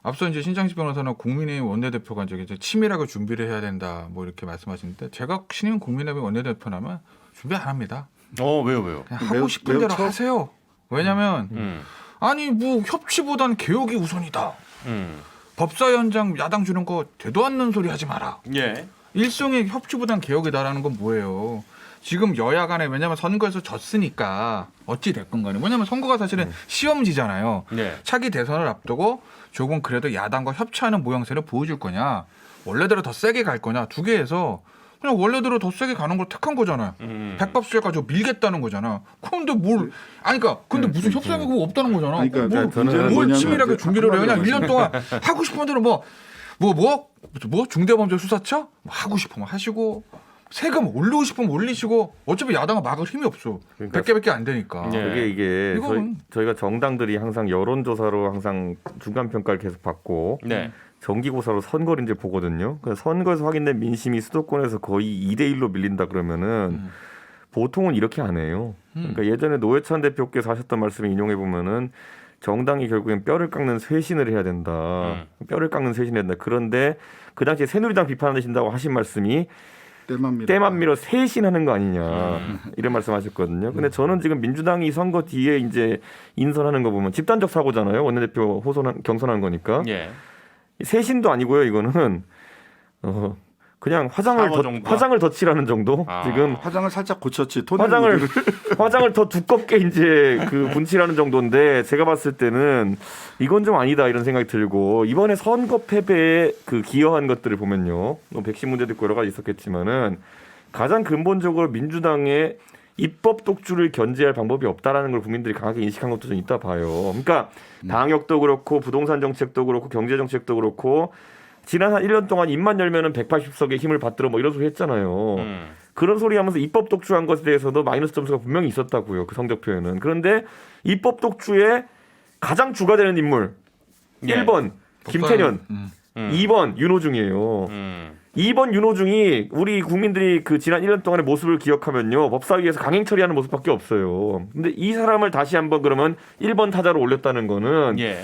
앞서 이제 신장식 변호사는 국민의힘 원내대표가 이제 치밀하게 준비를 해야 된다 뭐 이렇게 말씀하시는데 제가 신임 국민의힘 원내대표라면 준비 안 합니다. 왜요? 그냥 하고 싶은 대로 하세요. 왜냐하면 아니 뭐 협치보단 개혁이 우선이다. 법사위원장 야당 주는 거 되도 않는 소리 하지 마라. 예. 일종의 협치보단 개혁이다라는 건 뭐예요? 지금 여야 간에 왜냐하면 선거에서 졌으니까 어찌 됐건 간에 왜냐하면 선거가 사실은 시험지잖아요. 네. 차기 대선을 앞두고 조금 그래도 야당과 협치하는 모양새를 보여줄 거냐 원래대로 더 세게 갈 거냐 두 개에서 그냥 원래대로 더 세게 가는 걸 택한 거잖아요. 백밥수에 가지고 밀겠다는 거잖아. 그런데 근데 무슨 협상이 없다는 거잖아. 그러니까 뭘 뭐냐면 치밀하게 준비를 해. 그냥 1년 동안 하고 싶은 대로 뭐 중대범죄수사처 하고 싶으면 하시고 세금 올리고 싶으면 올리시고 어차피 야당은 막을 힘이 없어. 그러니까 100개밖에 안 되니까. 예. 그게 이게 이거는- 저희가 정당들이 항상 여론조사로 항상 중간 평가를 계속 받고 네. 정기고사로 선거를 이제 보거든요. 그래서 선거에서 확인된 민심이 수도권에서 거의 2대1로 밀린다 그러면은 보통은 이렇게 안 해요. 그러니까 예전에 노회찬 대표께서 하셨던 말씀을 인용해 보면은 정당이 결국엔 뼈를 깎는 쇄신을 해야 된다. 뼈를 깎는 쇄신을 해야 된다. 그런데 그 당시에 새누리당 비판하신다고 하신 말씀이 때만 밀어 쇄신하는 거 아니냐 이런 말씀하셨거든요. 근데 저는 지금 민주당이 선거 뒤에 이제 인선하는 거 보면 집단적 사고잖아요. 원내대표 경선한 거니까. 예. 쇄신도 아니고요. 이거는 그냥 화장을 더 칠하는 정도. 지금 화장을 살짝 고쳤지. 화장을 더 두껍게 이제 그 분칠하는 정도인데 제가 봤을 때는 이건 좀 아니다 이런 생각이 들고 이번에 선거 패배에 그 기여한 것들을 보면요. 뭐 백신 문제도 있고 여러 가지 있었겠지만은 가장 근본적으로 민주당의 입법 독주를 견제할 방법이 없다라는 걸 국민들이 강하게 인식한 것도 좀 있다 봐요. 그러니까 방역도 그렇고 부동산 정책도 그렇고 경제 정책도 그렇고 지난 한 1년 동안 입만 열면은 180석의 힘을 받들어 뭐 이런 소리 했잖아요. 그런 소리 하면서 입법 독주한 것에 대해서도 마이너스 점수가 분명히 있었다고요. 그 성적표에는. 그런데 입법 독주의 가장 주가 되는 인물 예. 1번 김태년, 2번 윤호중이에요. 2번 윤호중이 우리 국민들이 그 지난 1년 동안의 모습을 기억하면요. 법사위에서 강행 처리하는 모습밖에 없어요. 근데 이 사람을 다시 한번 그러면 1번 타자로 올렸다는 거는 예.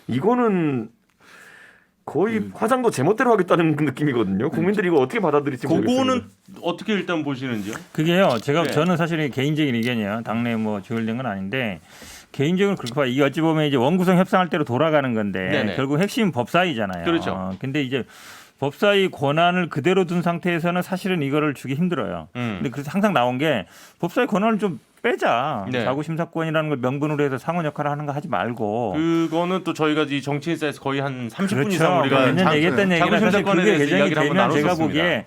이거는 거의 화장도 제멋대로 하겠다는 느낌이거든요. 국민들이 이거 어떻게 받아들일지 모르겠어요. 그거는 어떻게 일단 보시는지요? 그게요. 네. 저는 사실 개인적인 의견이에요. 당내 뭐 조율된 건 아닌데 개인적으로 그렇게 봐. 이게 어찌 보면 이제 원구성 협상할 때로 돌아가는 건데 네네. 결국 핵심 법사위잖아요. 그렇죠. 근데 이제 법사위 권한을 그대로 둔 상태에서는 사실은 이거를 주기 힘들어요. 근데 그래서 항상 나온 게 법사위 권한을 좀 빼자. 네. 자구 심사권이라는 걸 명분으로 해서 상원 역할을 하는 거 하지 말고. 그거는 또 저희가 이 정치인사에서 거의 한 30분 그렇죠. 이상 우리가 몇년 얘기했던 얘기라 사실 자구심사권에 그게 대해서 개정이 이야기를 한번 되면 제가 나눴었습니다. 보기에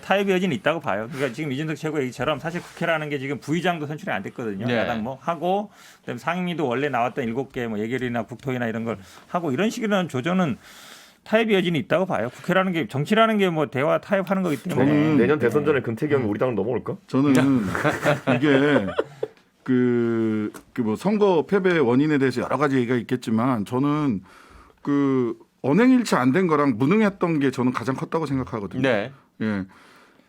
타협의 여지는 있다고 봐요. 그러니까 지금 이준석 최고 얘기처럼 사실 국회라는 게 지금 부의장도 선출이 안 됐거든요. 네. 야당 뭐 하고 그다음에 상임위도 원래 나왔던 7개 뭐 예결이나 국토위나 이런 걸 하고 이런 식이라는 조정은 타협의 여지는 있다고 봐요. 국회라는 게 정치라는 게 뭐 대화 타협하는 거기 때문에. 저는 내년 대선 전에 금태경이 우리 당을 넘어올까? 저는 이게 그 뭐 선거 패배 원인에 대해서 여러 가지 얘기가 있겠지만 저는 그 언행일치 안 된 거랑 무능했던 게 저는 가장 컸다고 생각하거든요. 네. 예.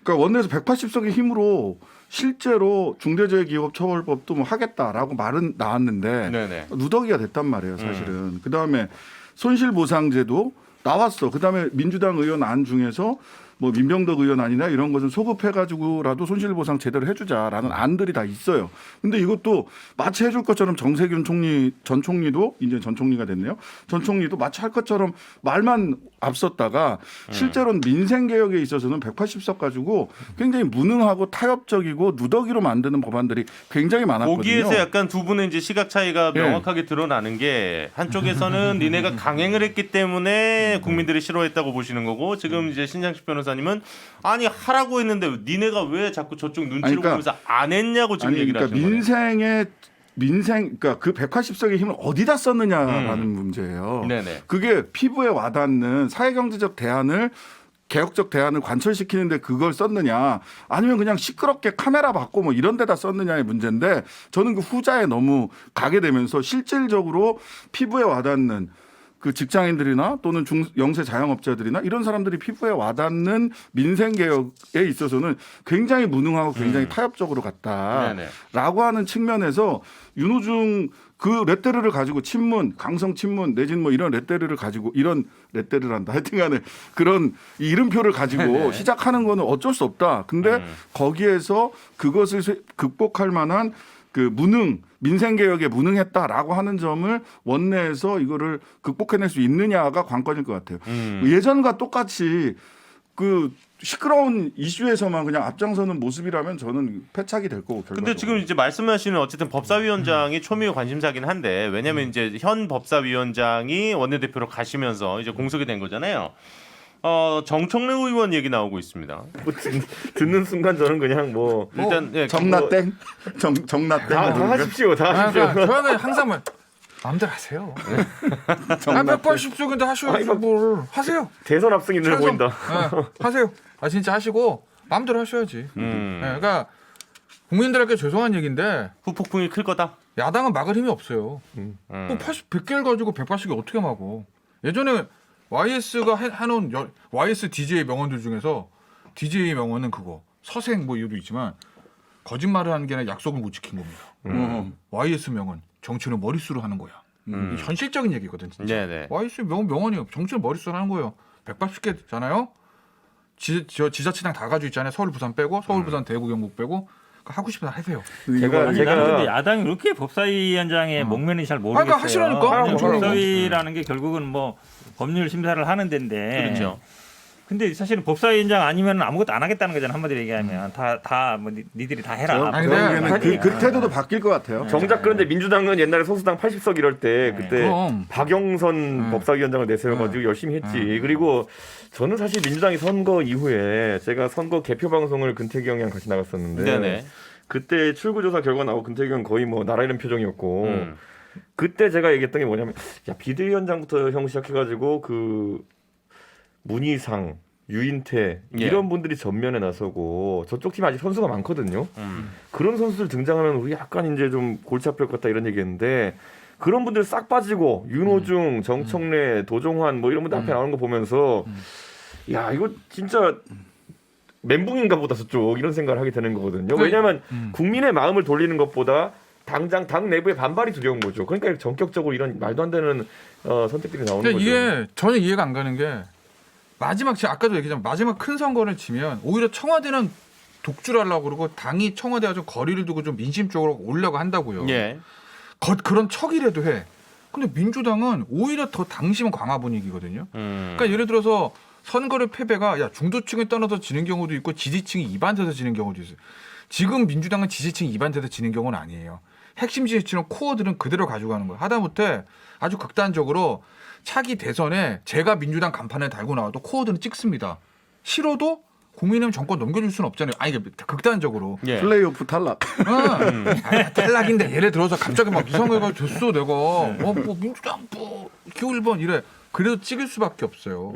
그러니까 원내에서 180석의 힘으로 실제로 중대재해기업처벌법도 뭐 하겠다라고 말은 나왔는데 네네. 누더기가 됐단 말이에요, 사실은. 그다음에 손실보상제도 나왔어. 그다음에 민주당 의원 안 중에서 뭐 민병덕 의원 아니나 이런 것은 소급해가지고라도 손실보상 제대로 해주자라는 안들이 다 있어요. 근데 이것도 마치 해줄 것처럼 정세균 전 총리도 이제 전 총리가 됐네요. 전 총리도 마치 할 것처럼 말만 앞섰다가 실제로는 민생개혁에 있어서는 180석 가지고 굉장히 무능하고 타협적이고 누더기로 만드는 법안들이 굉장히 많았거든요. 거기에서 약간 두 분의 이제 시각 차이가 예. 명확하게 드러나는 게 한쪽에서는 니네가 강행을 했기 때문에 국민들이 싫어했다고 보시는 거고 지금 이제 신장식 변호사님은 아니 하라고 했는데 니네가 왜 자꾸 저쪽 눈치를 그러니까, 보면서 안 했냐고 지금 얘기를 하시는 거예요. 그러니까 그 180석의 힘을 어디다 썼느냐라는 문제예요. 네네. 그게 피부에 와닿는 사회경제적 대안을 개혁적 대안을 관철시키는데 그걸 썼느냐 아니면 그냥 시끄럽게 카메라 받고 뭐 이런 데다 썼느냐의 문제인데 저는 그 후자에 너무 가게 되면서 실질적으로 피부에 와닿는 그 직장인들이나 또는 영세 자영업자들이나 이런 사람들이 피부에 와닿는 민생개혁에 있어서는 굉장히 무능하고 굉장히 타협적으로 갔다라고 하는 측면에서 윤호중 그 레테르를 가지고 친문, 강성 친문 내지는 뭐 이런 레테르를 가지고 이런 레테르란다 하여튼간에 그런 이 이름표를 가지고 시작하는 거는 어쩔 수 없다. 근데 거기에서 그것을 극복할 만한 그 민생개혁에 무능했다라고 하는 점을 원내에서 이거를 극복해낼 수 있느냐가 관건일 것 같아요. 예전과 똑같이 그 시끄러운 이슈에서만 그냥 앞장서는 모습이라면 저는 패착이 될 거고. 근데 지금 이제 말씀하시는 어쨌든 법사위원장이 초미의 관심사긴 한데 왜냐하면 이제 현 법사위원장이 원내대표로 가시면서 이제 공석이 된 거잖아요. 정청래 의원 얘기 나오고 있습니다. 뭐 듣는 순간 저는 그냥 뭐 일단 예, 정나땡, 정나땡. 다 하십시오, 다 하십시오. 저는 항상 뭐 마음대로 하세요. 180석인데 하셔야죠. 뭘 하세요. 대선 합승이 눈에 찬성. 보인다. 네, 하세요. 진짜 하시고 마음대로 하셔야지. 네, 그러니까 국민들에게 죄송한 얘기인데 후폭풍이 클 거다. 야당은 막을 힘이 없어요. 뭐 100개를 가지고 180개 어떻게 막어? 예전에 YS가 해놓은 YS DJ 명언들 중에서 DJ 명언은 그거 서생 뭐 이유도 있지만 거짓말을 하는 게 아니라 약속을 못 지킨 겁니다. YS 명언 정치는 머릿수로 하는 거야. 이게 현실적인 얘기거든 진짜. 네네. YS 명언이요. 정치는 머릿수로 하는 거예요. 180개잖아요. 지자체장 다 가지고 있잖아요. 서울 부산 빼고 서울 부산 대구 경북 빼고 하고 싶은 날 하세요. 제가 아니, 나는 근데 야당이 그렇게 법사위원장의 목면이 잘 모르겠어요. 그러니까 하시라니까. 그냥 하라고. 법사위라는 게 결국은 뭐 법률 심사를 하는 데인데. 그렇죠. 근데 사실은 법사위원장 아니면 아무것도 안 하겠다는 거잖아 한마디로 얘기하면 다 니들이 다 해라. 아니, 그러면 그 태도도 바뀔 것 같아요. 정작 그런데 민주당은 옛날에 소수당 80석 이럴 때 그때 그럼. 박영선 법사위원장을 내세워가지고 열심히 했지. 그리고 저는 사실 민주당이 선거 이후에 제가 선거 개표 방송을 근태경이랑 같이 나갔었는데 네네. 그때 출구조사 결과 나오고 근태경 거의 뭐 나라 이런 표정이었고 그때 제가 얘기했던 게 뭐냐면 야 비대위원장부터 형 시작해가지고 그 문희상, 유인태 이런 분들이 전면에 나서고 저쪽 팀 아직 선수가 많거든요. 그런 선수들 등장하면 우리 약간 이제 좀 골치 아플 것 같다 이런 얘기했는데 그런 분들 싹 빠지고 윤호중, 정청래, 도종환 뭐 이런 분들 앞에 나오는 거 보면서 야 이거 진짜 멘붕인가 보다 저쪽 이런 생각을 하게 되는 거거든요. 왜냐하면 국민의 마음을 돌리는 것보다 당장 당 내부의 반발이 두려운 거죠. 그러니까 전격적으로 이런 말도 안 되는 선택들이 나오는 거죠. 이게 전혀 이해가 안 가는 게 마지막 제가 아까도 얘기했지만 마지막 큰 선거를 치면 오히려 청와대는 독주를 하려고 그러고 당이 청와대와 좀 거리를 두고 좀 민심 쪽으로 오려고 한다고요. 예. 그런 척이라도 해. 근데 민주당은 오히려 더 당심 강화 분위기거든요. 그러니까 예를 들어서 선거를 패배가 중도층에 떠나서 지는 경우도 있고 지지층이 이반돼서 지는 경우도 있어요. 지금 민주당은 지지층 2반대에서 지는 경우는 아니에요. 핵심 지지층은 코어들은 그대로 가져가는 거예요. 하다못해 아주 극단적으로 차기 대선에 제가 민주당 간판에 달고 나와도 코어들은 찍습니다. 싫어도 국민의힘 정권 넘겨줄 수는 없잖아요. 아니 극단적으로. 예. 플레이오프 탈락. 탈락인데 예를 들어서 갑자기 막 이상해가 됐어 내가 뭐 민주당 뭐 기호 1번 이래 그래도 찍을 수밖에 없어요.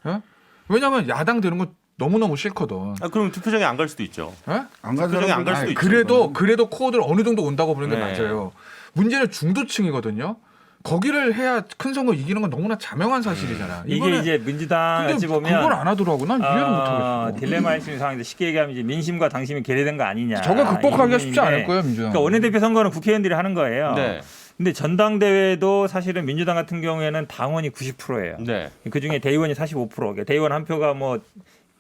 예? 왜냐하면 야당 되는 건 너무너무 싫거든. 아, 그럼 투표장에 안 갈 수도 있죠. 예? 안간 투표장에 안 갈 수도 아니, 있죠. 그래도 코어들 어느 정도 온다고 보는 게 네. 맞아요. 문제는 중도층이거든요. 거기를 해야 큰 선거 이기는 건 너무나 자명한 사실이잖아. 이게 이번에 이제 민주당 근데 어찌 보면 그걸 안 하더라고. 난 이해를 못하겠어. 딜레마에 있는 상황인데 쉽게 얘기하면 이제 민심과 당심이 괴리된 거 아니냐. 저거 극복하기가 쉽지 이 않을 거예요, 민주당. 그러니까 원내대표 선거는 국회의원들이 하는 거예요. 네. 근데 전당대회도 사실은 민주당 같은 경우에는 당원이 90%예요. 네. 그 중에 대의원이 45%. 그러니까 대의원 한 표가 뭐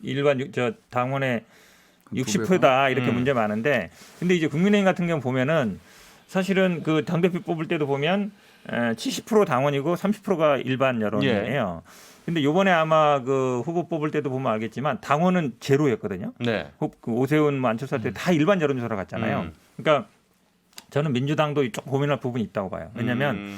일반 당원의 60%다 이렇게 문제 많은데, 근데 이제 국민의힘 같은 경우 보면은 사실은 그 당대표 뽑을 때도 보면 70% 당원이고 30%가 일반 여론이에요. 근데 요번에 아마 그 후보 뽑을 때도 보면 알겠지만 당원은 제로였거든요. 네. 그 오세훈, 안철수 때 다 일반 여론조사로 갔잖아요. 그러니까 저는 민주당도 좀 고민할 부분이 있다고 봐요. 왜냐하면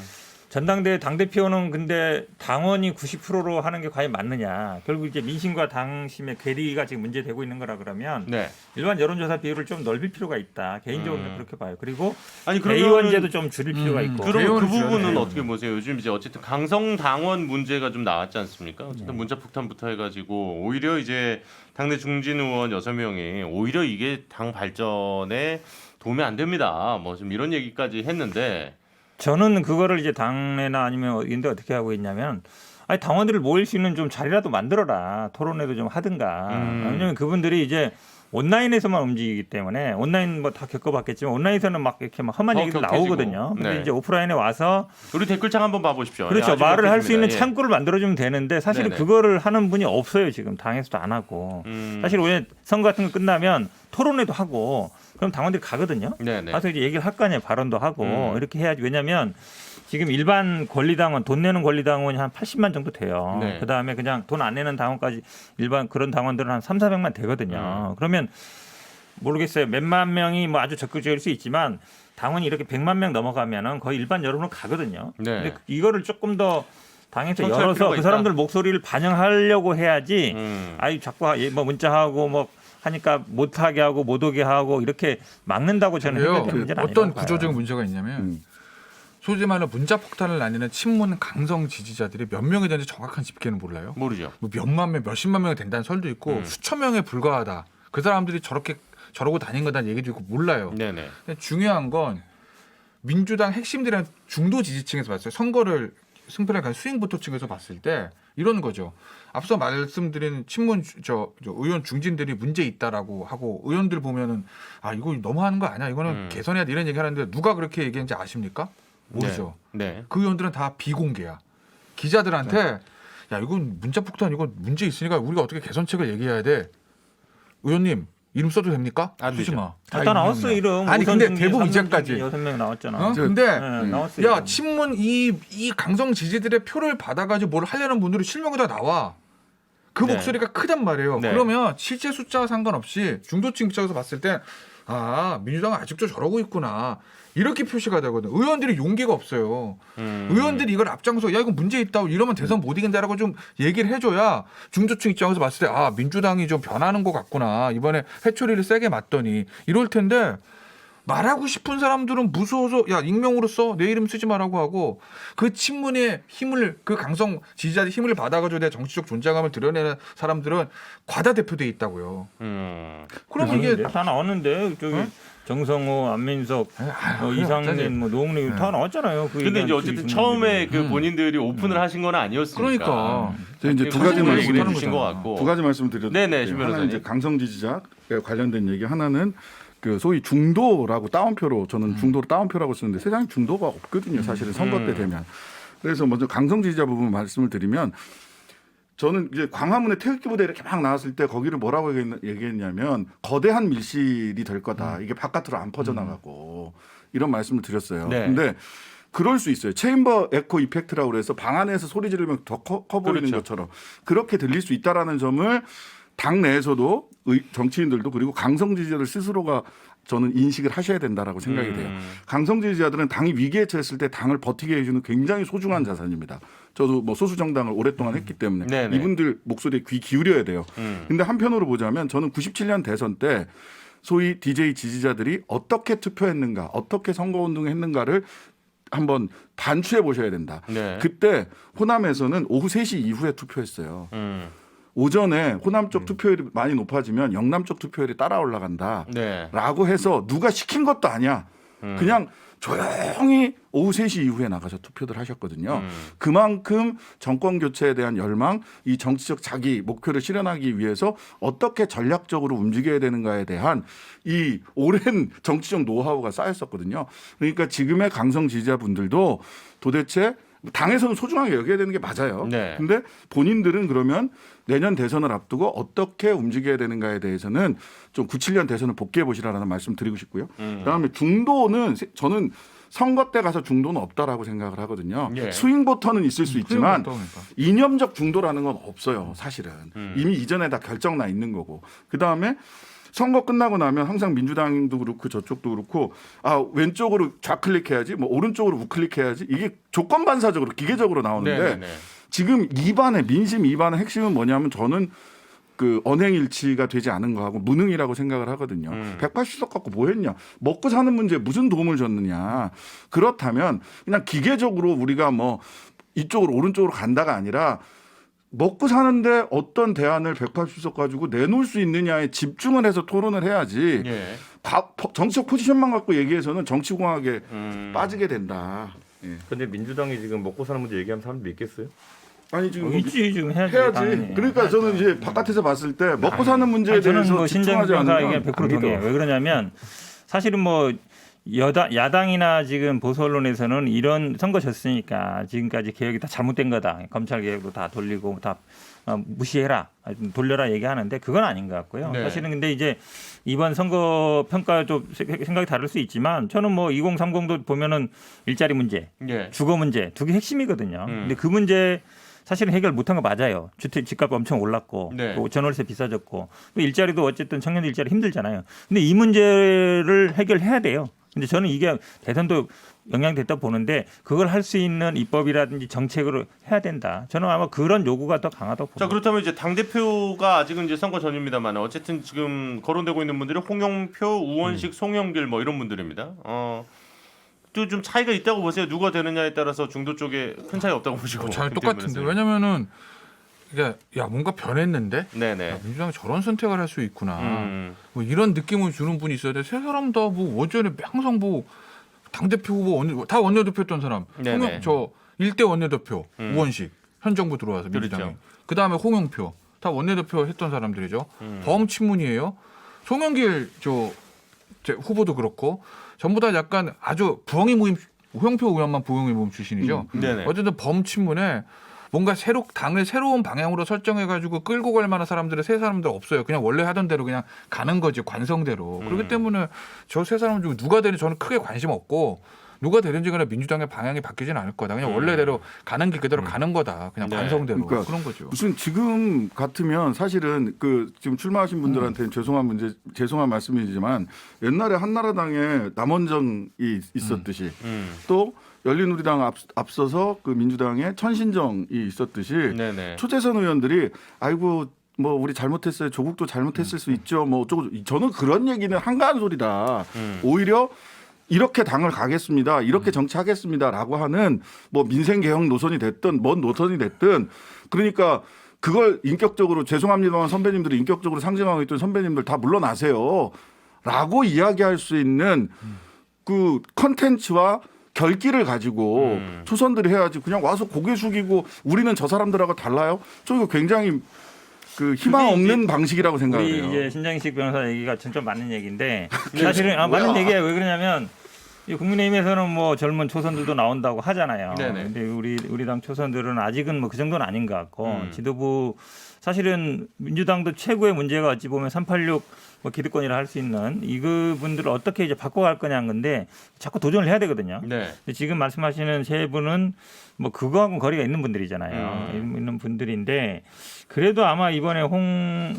전당대회 당대표는 근데 당원이 90%로 하는 게 과연 맞느냐. 결국 이제 민심과 당심의 괴리가 지금 문제되고 있는 거라 그러면 네. 일반 여론조사 비율을 좀 넓힐 필요가 있다. 개인적으로 는 그렇게 봐요. 그리고 아니 그러면 대의원제도 좀 줄일 필요가 있고. 그럼 그 대의원을 부분은 줄여야 돼요. 어떻게 보세요? 요즘 이제 어쨌든 강성 당원 문제가 좀 나왔지 않습니까? 어쨌든 문자 폭탄부터 해가지고 오히려 이제 당내 중진 의원 6명이 오히려 이게 당 발전에 도움이 안 됩니다. 뭐 좀 이런 얘기까지 했는데. 저는 그거를 이제 당내나 아니면 어딘데 어떻게 하고 있냐면, 아니 당원들을 모일 수 있는 좀 자리라도 만들어라. 토론회도 좀 하든가. 왜냐하면 그분들이 이제 온라인에서만 움직이기 때문에 온라인 뭐 다 겪어봤겠지만 온라인에서는 막 이렇게 막 험한 얘기들 격해지고. 나오거든요. 근데 네. 이제 오프라인에 와서 우리 댓글창 한번 봐보십시오. 그렇죠. 아주 말을 할 수 있는 격해집니다. 예. 창구를 만들어주면 되는데 사실은 네네. 그거를 하는 분이 없어요. 지금 당에서도 안 하고. 사실 원래 선거 같은 거 끝나면 토론회도 하고 그럼 당원들이 가거든요. 네네. 가서 이제 얘기를 할 거 아니에요. 발언도 하고 이렇게 해야지. 왜냐하면 지금 일반 권리당원, 돈 내는 권리당원이 한 80만 정도 돼요. 네. 그다음에 그냥 돈 안 내는 당원까지 일반 그런 당원들은 한 3, 400만 되거든요. 그러면 모르겠어요. 몇만 명이 뭐 아주 적극적일 수 있지만 당원이 이렇게 100만 명 넘어가면은 거의 일반 여론으로 가거든요. 네. 근데 이거를 조금 더 당에서 청취할 열어서 필요가 그 있다. 사람들 목소리를 반영하려고 해야지. 음. 아이 자꾸 뭐 문자하고 뭐 하니까 못하게 하고 못 오게 하고 이렇게 막는다고 저는 그래요. 해결되는 문제는 어떤 아니라고 봐요. 구조적인 문제가 있냐면 소위 말해 문자 폭탄을 날리는 친문 강성 지지자들이 몇 명이 되는지 정확한 집계는 몰라요. 모르죠. 뭐 몇만 명, 몇십만 명이 된다는 설도 있고 수천 명에 불과하다. 그 사람들이 저러고 다닌 거다는 얘기도 있고 몰라요. 네네. 근데 중요한 건 민주당 핵심들은 중도 지지층에서 봤어요. 선거를 승패를 간 스윙보터층에서 봤을 때 이런 거죠. 앞서 말씀드린 친문 의원 중진들이 문제 있다라고 하고 의원들 보면은 아 이거 너무하는 거 아니야? 이거는 개선해야 돼 이런 얘기 하는데 누가 그렇게 얘기했는지 아십니까? 모르죠. 네. 그 의원들은 다 비공개야. 기자들한테 야 이건 문자 폭탄 이거 문제 있으니까 우리가 어떻게 개선책을 얘기해야 돼. 의원님 이름 써도 됩니까? 안 쓰지 되죠. 마. 다 나왔어 이름. 아니 근데 대부분 이제까지 6명 나왔잖아. 어? 근데 네, 나왔어요. 야 친문 이 강성 지지들의 표를 받아가지고 뭘 하려는 분들이 실명이 다 나와. 그 네. 목소리가 크단 말이에요. 네. 그러면 실제 숫자와 상관없이 중도층 입장에서 봤을 때 아 민주당은 아직도 저러고 있구나 이렇게 표시가 되거든. 의원들이 용기가 없어요. 의원들이 이걸 앞장서 야 이거 문제 있다고 이러면 대선 못 이긴다라고 좀 얘기를 해줘야 중도층 입장에서 봤을 때 아 민주당이 좀 변하는 것 같구나 이번에 회초리를 세게 맞더니 이럴 텐데 말하고 싶은 사람들은 무서워서 야 익명으로 써 내 이름 쓰지 말라고 하고 그 친문의 힘을 그 강성 지지자의 힘을 받아가지고 내 정치적 존재감을 드러내는 사람들은 과다대표돼 있다고요. 그럼 이게 다 나왔는데 저기 정성호, 안민석, 뭐 이상민, 뭐 노웅래 다 나왔잖아요. 그 근데 이제 얘기한 어쨌든 그 처음에 그 본인들이 오픈을 하신 건 아니었으니까. 그러니까 제가 이제 두 가지 얘기를 말씀을 해주신 것 같고. 두 가지 말씀을 드렸는데 네네, 신 변호사님. 하나는 이제 강성 지지자에 관련된 얘기, 하나는 그 소위 중도라고 따옴표로 저는 중도로 따옴표라고 쓰는데 세상에 중도가 없거든요. 사실은 선거 때 되면. 그래서 먼저 강성 지지자 부분 말씀을 드리면 저는 이제 광화문에 태극기 부대 이렇게 막 나왔을 때 거기를 뭐라고 얘기했냐면 거대한 밀실이 될 거다. 이게 바깥으로 안 퍼져나가고 이런 말씀을 드렸어요. 네. 근데 그럴 수 있어요. 체인버 에코 이펙트라고 그래서 방 안에서 소리 지르면 더 커 보이는 그렇죠. 것처럼 그렇게 들릴 수 있다라는 점을 당 내에서도 정치인들도 그리고 강성 지지자들 스스로가 저는 인식을 하셔야 된다라고 생각이 돼요. 강성 지지자들은 당이 위기에 처했을 때 당을 버티게 해주는 굉장히 소중한 자산입니다. 저도 뭐 소수 정당을 오랫동안 했기 때문에 네네. 이분들 목소리에 귀 기울여야 돼요. 근데 한편으로 보자면 저는 97년 대선 때 소위 DJ 지지자들이 어떻게 투표했는가, 어떻게 선거운동을 했는가를 한번 반추해 보셔야 된다. 네. 그때 호남에서는 오후 3시 이후에 투표했어요. 오전에 호남 쪽 투표율이 많이 높아지면 영남 쪽 투표율이 따라 올라간다. 네. 라고 해서 누가 시킨 것도 아니야. 그냥 조용히 오후 3시 이후에 나가서 투표들 하셨거든요. 그만큼 정권 교체에 대한 열망, 이 정치적 자기 목표를 실현하기 위해서 어떻게 전략적으로 움직여야 되는가에 대한 이 오랜 정치적 노하우가 쌓였었거든요. 그러니까 지금의 강성 지지자분들도 도대체 당에서는 소중하게 여겨야 되는 게 맞아요. 네. 근데 본인들은 그러면 내년 대선을 앞두고 어떻게 움직여야 되는가에 대해서는 좀 97년 대선을 복귀해 보시라는 말씀 드리고 싶고요. 그다음에 중도는 저는 선거 때 가서 중도는 없다라고 생각을 하거든요. 예. 스윙 보터는 있을 수 있지만 그러니까. 이념적 중도라는 건 없어요. 사실은 이미 이전에 다 결정 나 있는 거고. 그다음에 선거 끝나고 나면 항상 민주당도 그렇고 저쪽도 그렇고 아 왼쪽으로 좌클릭해야지 뭐 오른쪽으로 우클릭해야지 이게 조건 반사적으로 기계적으로 나오는데 네네네. 지금 이반의 민심 이반의 핵심은 뭐냐면 저는 그 언행일치가 되지 않은 거하고 무능이라고 생각을 하거든요. 180석 갖고 뭐 했냐. 먹고 사는 문제에 무슨 도움을 줬느냐. 그렇다면 그냥 기계적으로 우리가 뭐 이쪽으로 오른쪽으로 간다가 아니라 먹고 사는데 어떤 대안을 180석 가지고 내놓을 수 있느냐에 집중을 해서 토론을 해야지 예. 정치적 포지션만 갖고 얘기해서는 정치공학에 빠지게 된다. 예. 근데 민주당이 지금 먹고 사는 문제 얘기하면 사람들 믿겠어요? 아니 지금 있지 지금 해야지. 해야지. 당연히. 그러니까 저는 이제 바깥에서 봤을 때 먹고 사는 문제에 아니, 저는 대해서 뭐 신정 집중하지 변호사 않으면 의견 100% 동의해요. 왜 그러냐면 사실은 뭐 야당이나 지금 보수 언론에서는 이런 선거 졌으니까 지금까지 개혁이 다 잘못된 거다. 검찰 개혁도 다 돌리고 다 무시해라, 돌려라 얘기하는데 그건 아닌 것 같고요. 네. 사실은 근데 이제 이번 선거 평가도 생각이 다를 수 있지만 저는 뭐 2030도 보면은 일자리 문제, 예. 주거 문제 두 개 핵심이거든요. 근데 그 문제 사실은 해결 못한 거 맞아요. 주택 집값 엄청 올랐고 네. 또 전월세 비싸졌고 또 일자리도 어쨌든 청년 일자리 힘들잖아요. 근데 이 문제를 해결해야 돼요. 근데 저는 이게 대선도 영향됐다 보는데 그걸 할 수 있는 입법이라든지 정책으로 해야 된다. 저는 아마 그런 요구가 더 강하다고 봅니다. 자 그렇다면 이제 당 대표가 아직은 이제 선거 전입니다만 어쨌든 지금 거론되고 있는 분들이 홍영표, 우원식, 송영길 뭐 이런 분들입니다. 또 좀 차이가 있다고 보세요. 누가 되느냐에 따라서 중도 쪽에 큰 차이 없다고 보시고. 잘 김태현 똑같은데 변호사님. 왜냐면은 이게 야 뭔가 변했는데 네네. 야, 민주당이 저런 선택을 할 수 있구나. 뭐 이런 느낌을 주는 분이 있어야 돼. 세 사람 다 뭐 어전에 항상 뭐 당대표 후보 다 원내대표였던 사람. 네네. 저 일대 원내대표 우원식 현 정부 들어와서 민주당에. 그렇죠. 그다음에 홍영표 다 원내대표 했던 사람들이죠. 범친문이에요. 송영길 제 후보도 그렇고 전부 다 약간 아주 부엉이 모임 홍영표 의원만 부엉이 모임 출신이죠. 네네. 어쨌든 범친문에 뭔가 당을 새로운 방향으로 설정해가지고 끌고 갈 만한 사람들은 세 사람들 없어요. 그냥 원래 하던 대로 그냥 가는 거지 관성대로. 그렇기 때문에 저 세 사람 중 누가 되든 저는 크게 관심 없고 누가 되든지 간에 민주당의 방향이 바뀌지는 않을 거다. 그냥 원래대로 가는 길 그대로 가는 거다. 그냥 네. 관성대로 그러니까 그런 거죠. 무슨 지금 같으면 사실은 그 지금 출마하신 분들한테는 죄송한 말씀이지만 옛날에 한나라당에 남원정이 있었듯이 또 열린우리당 앞서서 그 민주당에 천신정이 있었듯이 네네. 초재선 의원들이 아이고 뭐 우리 잘못했어요. 조국도 잘못했을 수 있죠. 뭐 어쩌고 저는 그런 얘기는 한가한 소리다. 오히려 이렇게 당을 가겠습니다. 이렇게 정치하겠습니다라고 하는 뭐 민생 개혁 노선이 됐든 뭔 노선이 됐든 그러니까 그걸 인격적으로 죄송합니다만 선배님들이 인격적으로 상징하고 있던 선배님들 다 물러나세요라고 이야기할 수 있는 그 컨텐츠와 결기를 가지고 초선들이 해야지 그냥 와서 고개 숙이고 우리는 저 사람들하고 달라요. 저 이거 굉장히 그 희망 없는 방식이라고 생각을 우리 해요. 이제 신장식 변호사 얘기가 진짜 맞는 얘기인데 사실은 맞는 얘기예요. 왜 그러냐면 이 국민의힘에서는 뭐 젊은 초선들도 나온다고 하잖아요. 네네. 근데 우리 당 초선들은 아직은 뭐 그 정도는 아닌 것 같고 지도부 사실은 민주당도 최고의 문제가 어찌 보면 386 뭐 기득권이라 할 수 있는 이분들을 어떻게 이제 바꿔갈 거냐는 건데 자꾸 도전을 해야 되거든요. 네. 근데 지금 말씀하시는 세 분은 뭐 그거하고는 거리가 있는 분들이잖아요. 있는 분들인데 그래도 아마 이번에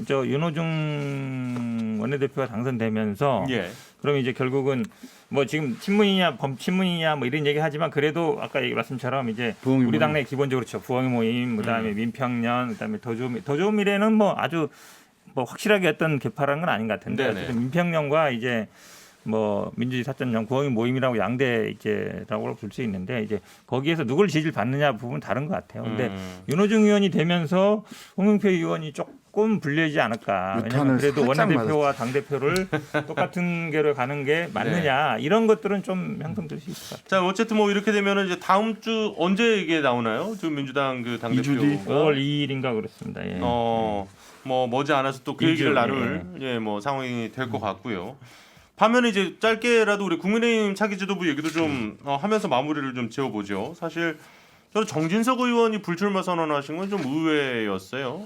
윤호중 원내대표가 당선되면서 예. 그러면 이제 결국은 뭐 지금 친문이냐 범친문이냐 뭐 이런 얘기 하지만 그래도 아까 얘기 말씀처럼 이제 부엉이 우리 모임. 당내 기본적으로 그렇죠. 부엉이 모임, 그다음에 민평년, 그다음에 더 좋은 미래는 뭐 아주 뭐 확실하게 어떤 개파라는 건 아닌 것 같은데 네네. 어쨌든 민평년과 이제 뭐 민주주의 사전연 부엉이 모임이라고 양대 이제라고 볼 수 있는데 이제 거기에서 누굴 지지를 받느냐 부분은 다른 것 같아요. 근데 윤호중 의원이 되면서 홍영표 의원이 조금 불리하지 않을까. 왜냐하면 유탄을 그래도 살짝 원내대표와 당대표를 똑같은 게로 가는 게 맞느냐 이런 것들은 좀 형성될 수 있을 것 같아요. 자 어쨌든 뭐 이렇게 되면은 이제 다음 주 언제 이게 나오나요? 지금 민주당 그 당 이주 뒤? 대표가 5월 2일인가 그렇습니다. 예. 뭐 머지 않아서 또 그 이주, 얘기를 나눌 뭐 상황이 될 것 같고요. 반면에 이제 짧게라도 우리 국민의힘 차기 지도부 얘기도 좀 하면서 마무리를 좀 지어보죠. 사실 저는 정진석 의원이 불출마 선언하신 건 좀 의외였어요.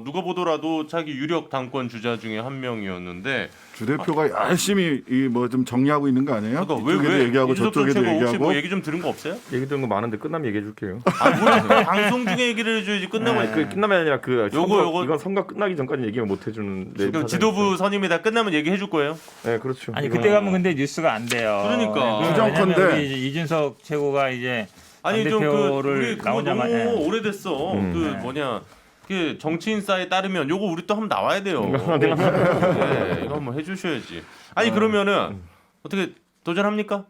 누가 보더라도 자기 유력 당권 주자 중에 한 명이었는데 주 대표가 열심히 이 뭐 좀 정리하고 있는 거 아니에요? 그러니까 이쪽에도 얘기하고 이준석 저쪽에도 최고 혹시 얘기하고. 뭐 얘기 좀 들은 거 없어요? 얘기 들은 거 많은데 끝나면 얘기해 줄게요. 뭐야, 방송 중에 얘기를 해줘야지 끝나고 아니, 그 끝나면 아니라 그 요거. 이건 선거 끝나기 전까지 얘기를 못 해주는. 지금 지도부 선임이 다 끝나면 얘기해 줄 거예요. 네, 그렇죠. 아니 그때 가면 근데 뉴스가 안 돼요. 그러니까. 네, 부정컨대. 왜냐면 우리 이제 이준석 최고가 이제 아니 좀 그 당대표를 우리 그거 나오냐마자 너무 오래됐어. 그 뭐냐 그 정치인사에 따르면 요거 우리 또 한번 나와야 돼요. 네, 이거 한번 해주셔야지. 아니 그러면은 어떻게 도전합니까?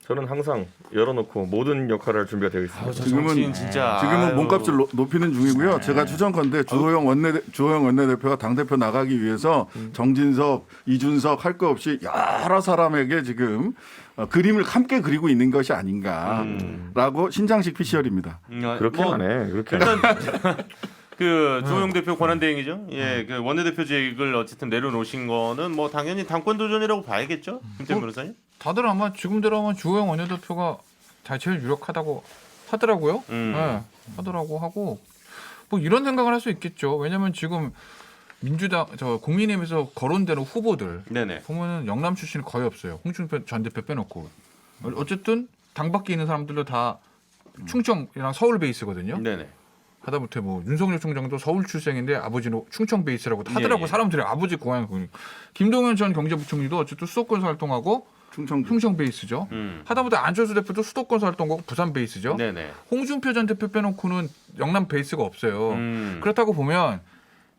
저는 항상 열어놓고 모든 역할을 할 준비가 되어 있습니다. 지금은 진짜 지금은 아유. 몸값을 높이는 중이고요. 제가 추정컨대 주호영 원내대표가 당 대표 나가기 위해서 정진석, 이준석 할 거 없이 여러 사람에게 지금 그림을 함께 그리고 있는 것이 아닌가라고 신장식 피셜입니다. 그렇게 뭐, 안 해. 그렇게. 일단 그 주호영 대표 권한대행이죠. 예, 그 원내대표직을 어쨌든 내려놓으신 거는 뭐 당연히 당권 도전이라고 봐야겠죠. 김태현 변호사님. 다들 아마 지금대로 하면 주호영 원내대표가 제일 유력하다고 하더라고요. 네, 하더라고 하고 뭐 이런 생각을 할 수 있겠죠. 왜냐하면 지금 민주당 국민의힘에서 거론되는 후보들 네네. 보면은 영남 출신이 거의 없어요. 홍준표 전 대표 빼놓고 어쨌든 당 밖에 있는 사람들도 다 충청이랑 서울 베이스거든요. 네네. 하다못해 뭐 윤석열 총장도 서울 출생인데 아버지는 충청 베이스라고 하더라고. 예. 사람들이 아버지 고향이 거기. 김동연 전 경제부총리도 어쨌든 수도권에서 활동하고 충청 베이스죠. 하다못해 안철수 대표도 수도권에서 활동하고 부산 베이스죠. 네네. 홍준표 전 대표 빼놓고는 영남 베이스가 없어요. 그렇다고 보면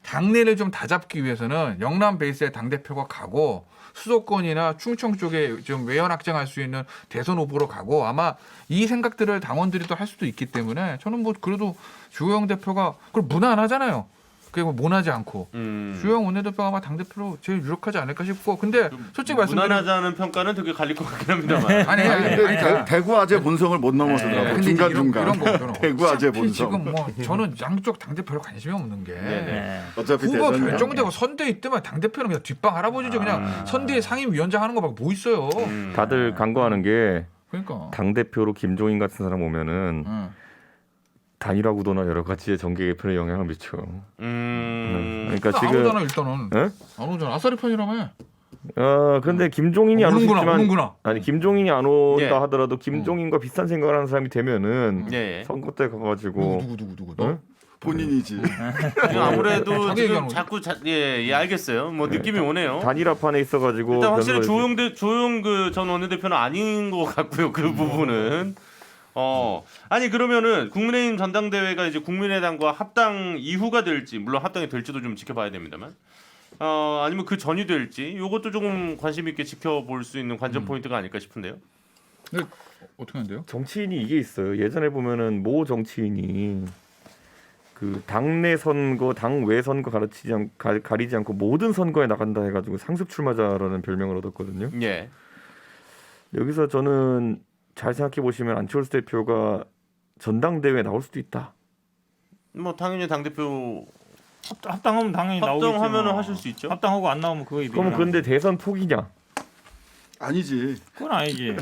당내를 좀 다잡기 위해서는 영남 베이스의 당 대표가 가고 수도권이나 충청 쪽에 좀 외연 확장할 수 있는 대선 후보로 가고 아마 이 생각들을 당원들이 또 할 수도 있기 때문에 저는 뭐 그래도 주호영 대표가 그걸 무난하잖아요. 그게 뭐 모나지 않고 주호영 원내대표가 아마 당 대표로 제일 유력하지 않을까 싶고 근데 솔직히 말씀드리면 무난하자는 평가는 되게 갈릴 것 같긴 합니다만. 근데 대구 아재 본성을 못 넘어서더라고. 근데 이제 이런 중간. 거 대구 아재 어차피 본성. 지금 뭐 저는 양쪽 당 대표로 관심이 없는 게 네. 어차피 후보 대선이야. 결정되고 선대위 있더만 당 대표는 그냥 뒷방 할아버지죠. 그냥 선대위 상임위원장 하는 거밖에 뭐 있어요. 다들 간과하는 게 그러니까. 당 대표로 김종인 같은 사람 오면은 단일화 구도나 여러 가지의 정계 개편에 영향을 미쳐. 그러니까 안 지금 오잖아 일단은. 예? 안 오잖아. 아싸리 편이라며. 그런데 김종인이 안 올 수 있지만 오는구나. 아니 김종인이 안 온다 예. 하더라도 김종인과 비슷한 생각을 하는 사람이 되면은 예. 선거 때 가가지고 누구 응? 본인이지. 아무래도 자기 지금 얘기하는 자꾸 예 알겠어요. 뭐 느낌이 오네요. 단일화판에 있어가지고 일단 확실히 변수가 조용 그 전 원내대표는 아닌 것 같고요. 그 부분은. 아니 그러면은 국민의힘 전당대회가 이제 국민의당과 합당 이후가 될지 물론 합당이 될지도 좀 지켜봐야 됩니다만 아니면 그 전이 될지 이것도 조금 관심 있게 지켜볼 수 있는 관전 포인트가 아닐까 싶은데요. 어떻게 하는데요? 정치인이 이게 있어요. 예전에 보면은 모 정치인이 그 당내 선거, 당외 선거 가리지 않고 모든 선거에 나간다 해가지고 상습 출마자라는 별명을 얻었거든요. 예. 여기서 저는 잘 생각해 보시면 안철수 대표가 전당대회에 나올 수도 있다. 뭐 당연히 당 대표 합당하면 당연히 나오겠죠. 합당하면은 하실 수 있죠. 합당하고 안 나오면 그거 그러면 그런데 대선 포기냐? 아니지. 그건 아니지.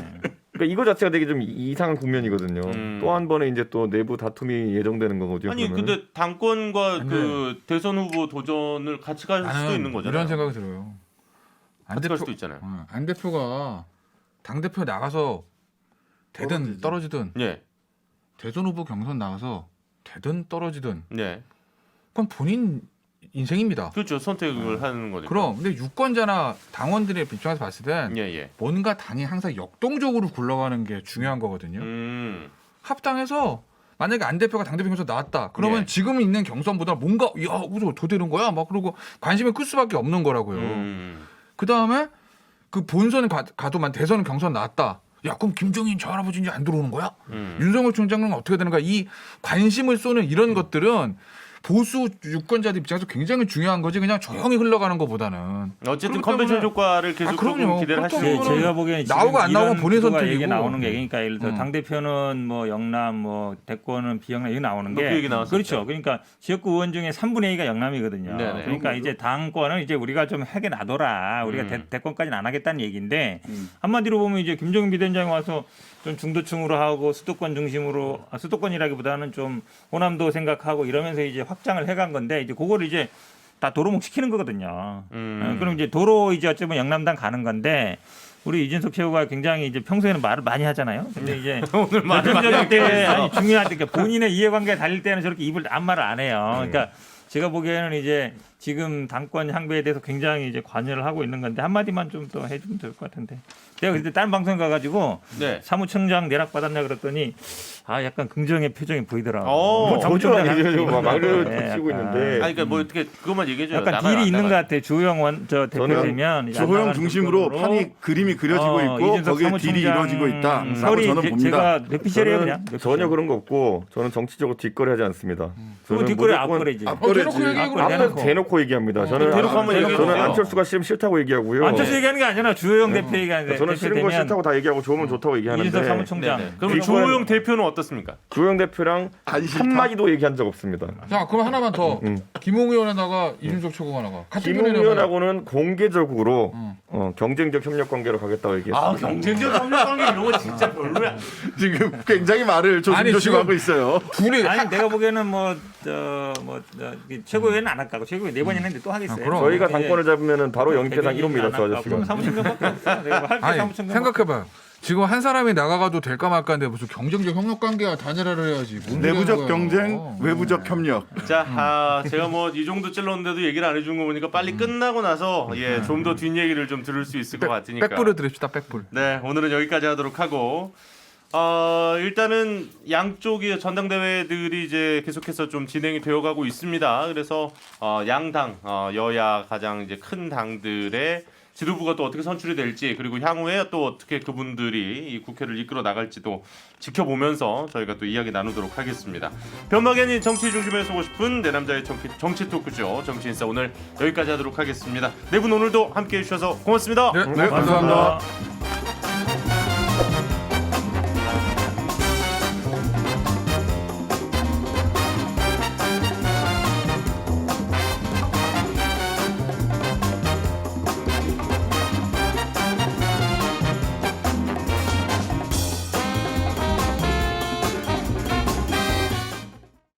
그러니까 이거 자체가 되게 좀 이상한 국면이거든요. 또 한 번에 이제 또 내부 다툼이 예정되는 거거든요. 아니 그러면은. 근데 당권과 안 그 대선 후보 도전을 같이 갈 수도 있는 거잖아요. 이런 생각이 들어요. 선택할 수도 있잖아요. 안 대표가 당 대표 나가서 되든 떨어지든 예, 대선 후보 경선 나가서 되든 떨어지든 예, 그건 본인 인생입니다. 그렇죠. 선택을 하는 거니까. 그럼 근데 유권자나 당원들의 입장에서 봤을 땐 예, 예. 뭔가 당이 항상 역동적으로 굴러가는 게 중요한 거거든요. 합당해서 만약에 안 대표가 당대표 경선 나왔다. 그러면 예. 지금 있는 경선보다 뭔가 야, 그거 더 되는 거야? 막 그러고 관심이 클 수밖에 없는 거라고요. 그 다음에 그 본선 가도만 대선 경선 나왔다. 야, 그럼 김정인 저 할아버지 이제 안 들어오는 거야? 윤석열 총장은 어떻게 되는 거야? 이 관심을 쏘는 이런 것들은 보수 유권자들 입장에서 굉장히 중요한 거지 그냥 조용히 흘러가는 것보다는. 어쨌든 그렇기 컨벤션 때문에- 효과를 계속 그럼요. 조금 기대를 그렇다고 하시고. 그거는 제가 보기에는 지금 나오고 안 나오고 이런 본인 구도가 선택이고. 얘기 나오는 게 그러니까 예를 들어 당 대표는 뭐 영남 뭐 대권은 비영남 이게 나오는 그 게 얘기 나왔었죠. 그렇죠. 그러니까 지역구 의원 중에 3분의 2가 영남이거든요. 네네. 그러니까 이제 당권은 이제 우리가 좀 하게 놔둬라. 우리가 대권까지는 안 하겠다는 얘기인데 한마디로 보면 이제 김종인 비대위원장이 와서 좀 중도층으로 하고 수도권 중심으로 수도권이라기보다는 좀 호남도 생각하고 이러면서 이제 확장을 해간 건데 이제 그거를 이제 다 도로목 시키는 거거든요. 그럼 이제 도로 이제 어쩌면 영남당 가는 건데 우리 이준석 최고가 굉장히 이제 평소에는 말을 많이 하잖아요. 근데 이제 오늘 말을 많이 결정적일 때 하긴 했어. 아니 중요할 때 그러니까 본인의 이해관계에 달릴 때는 저렇게 입을 아무 말을 안 해요. 그러니까 제가 보기에는 이제 지금 당권 향배에 대해서 굉장히 이제 관여를 하고 있는 건데 한마디만 좀 더 해주면 될 것 같은데. 내가 그때 다른 방송 가가지고 네. 사무총장 내락 받았냐 그랬더니 아 약간 긍정의 표정이 보이더라고. 어, 전혀 아니죠. 막 말을 네, 붙이고 약간. 있는데. 아니 그러니까 뭐 어떻게 그것만 얘기해줘요. 약간 나가요, 딜이 안 있는 것 나가요? 같아. 주호영 저 대표 저는 되면 이제 안 주호영 나가는 중심으로 조건으로. 판이 그림이 그려지고 있고 이준석 거기에 딜이 사무총장 이루어지고 있다라고 설이 저는 이제 봅니다. 제가 뇌피셜이에요 저는 그냥. 전혀 그런 거 없고 저는 정치적으로 뒷거래하지 않습니다. 그건 저는 뒷거래 무조건 앞거래지. 앞거래지. 대놓고 얘기해, 그럼. 앞거래. 대놓고 얘기합니다. 저는 대놓고 한번 얘기해 저는 주세요. 안철수가 싫다고 얘기하고요. 안철수 얘기하는 게 아니라 주호영 대표 얘기하는 게 저는 싫은 거 싫다고 다 얘기하고 좋으면 좋다고 얘기하는데 이준석 사무총장. 네네. 그럼 주호영 대표는 어떻습니까? 주영 대표랑 안 싫다? 한 마디도 얘기한 적 없습니다. 자, 그럼 하나만 더. 김홍 의원에다가 이준석 최고가 나가. 같은 김웅 편에 나가요. 의원하고는 공개적으로 경쟁적 협력 관계로 가겠다고 얘기했습니다. 아 경쟁적 협력관계 이런 거 진짜 별로야. 지금 굉장히 말을 아니, 조심조심하고 지금- 있어요. 둘이 아니 내가 보기에는 최고위원은 안 할까고 최고위 4번 했는데 또 하겠어요. 그럼. 저희가 예. 당권을 잡으면은 바로 영입대상 대변인 1호입니다. 안 저 할까고. 아저씨가. 그럼 사무총장밖에 없어. 내가 할게 아니 사무총장. 생각해봐요. 지금 한 사람이 나가가도 될까 말까인데 무슨 경쟁적 협력 관계와 단일화를 해야지. 뭔 내부적 소리 하는 거야. 경쟁, 외부적 협력. 자, 제가 뭐 이 정도 찔렀는데도 얘기를 안 해준 거 보니까 빨리 끝나고 나서 좀 더 뒷얘기를 좀 들을 수 있을 것 같으니까. 백불을 드립시다. 백불. 네, 오늘은 여기까지 하도록 하고 일단은 양쪽의 전당대회들이 이제 계속해서 좀 진행이 되어가고 있습니다. 그래서 양당 여야 가장 이제 큰 당들의 지도부가 또 어떻게 선출이 될지 그리고 향후에 또 어떻게 그분들이 이 국회를 이끌어 나갈지도 지켜보면서 저희가 또 이야기 나누도록 하겠습니다. 변막이 아닌 정치 중심에 서고 싶은 내 남자의 정치 토크쇼 정치인싸 오늘 여기까지 하도록 하겠습니다. 네 분 오늘도 함께해 주셔서 고맙습니다. 네, 네, 감사합니다.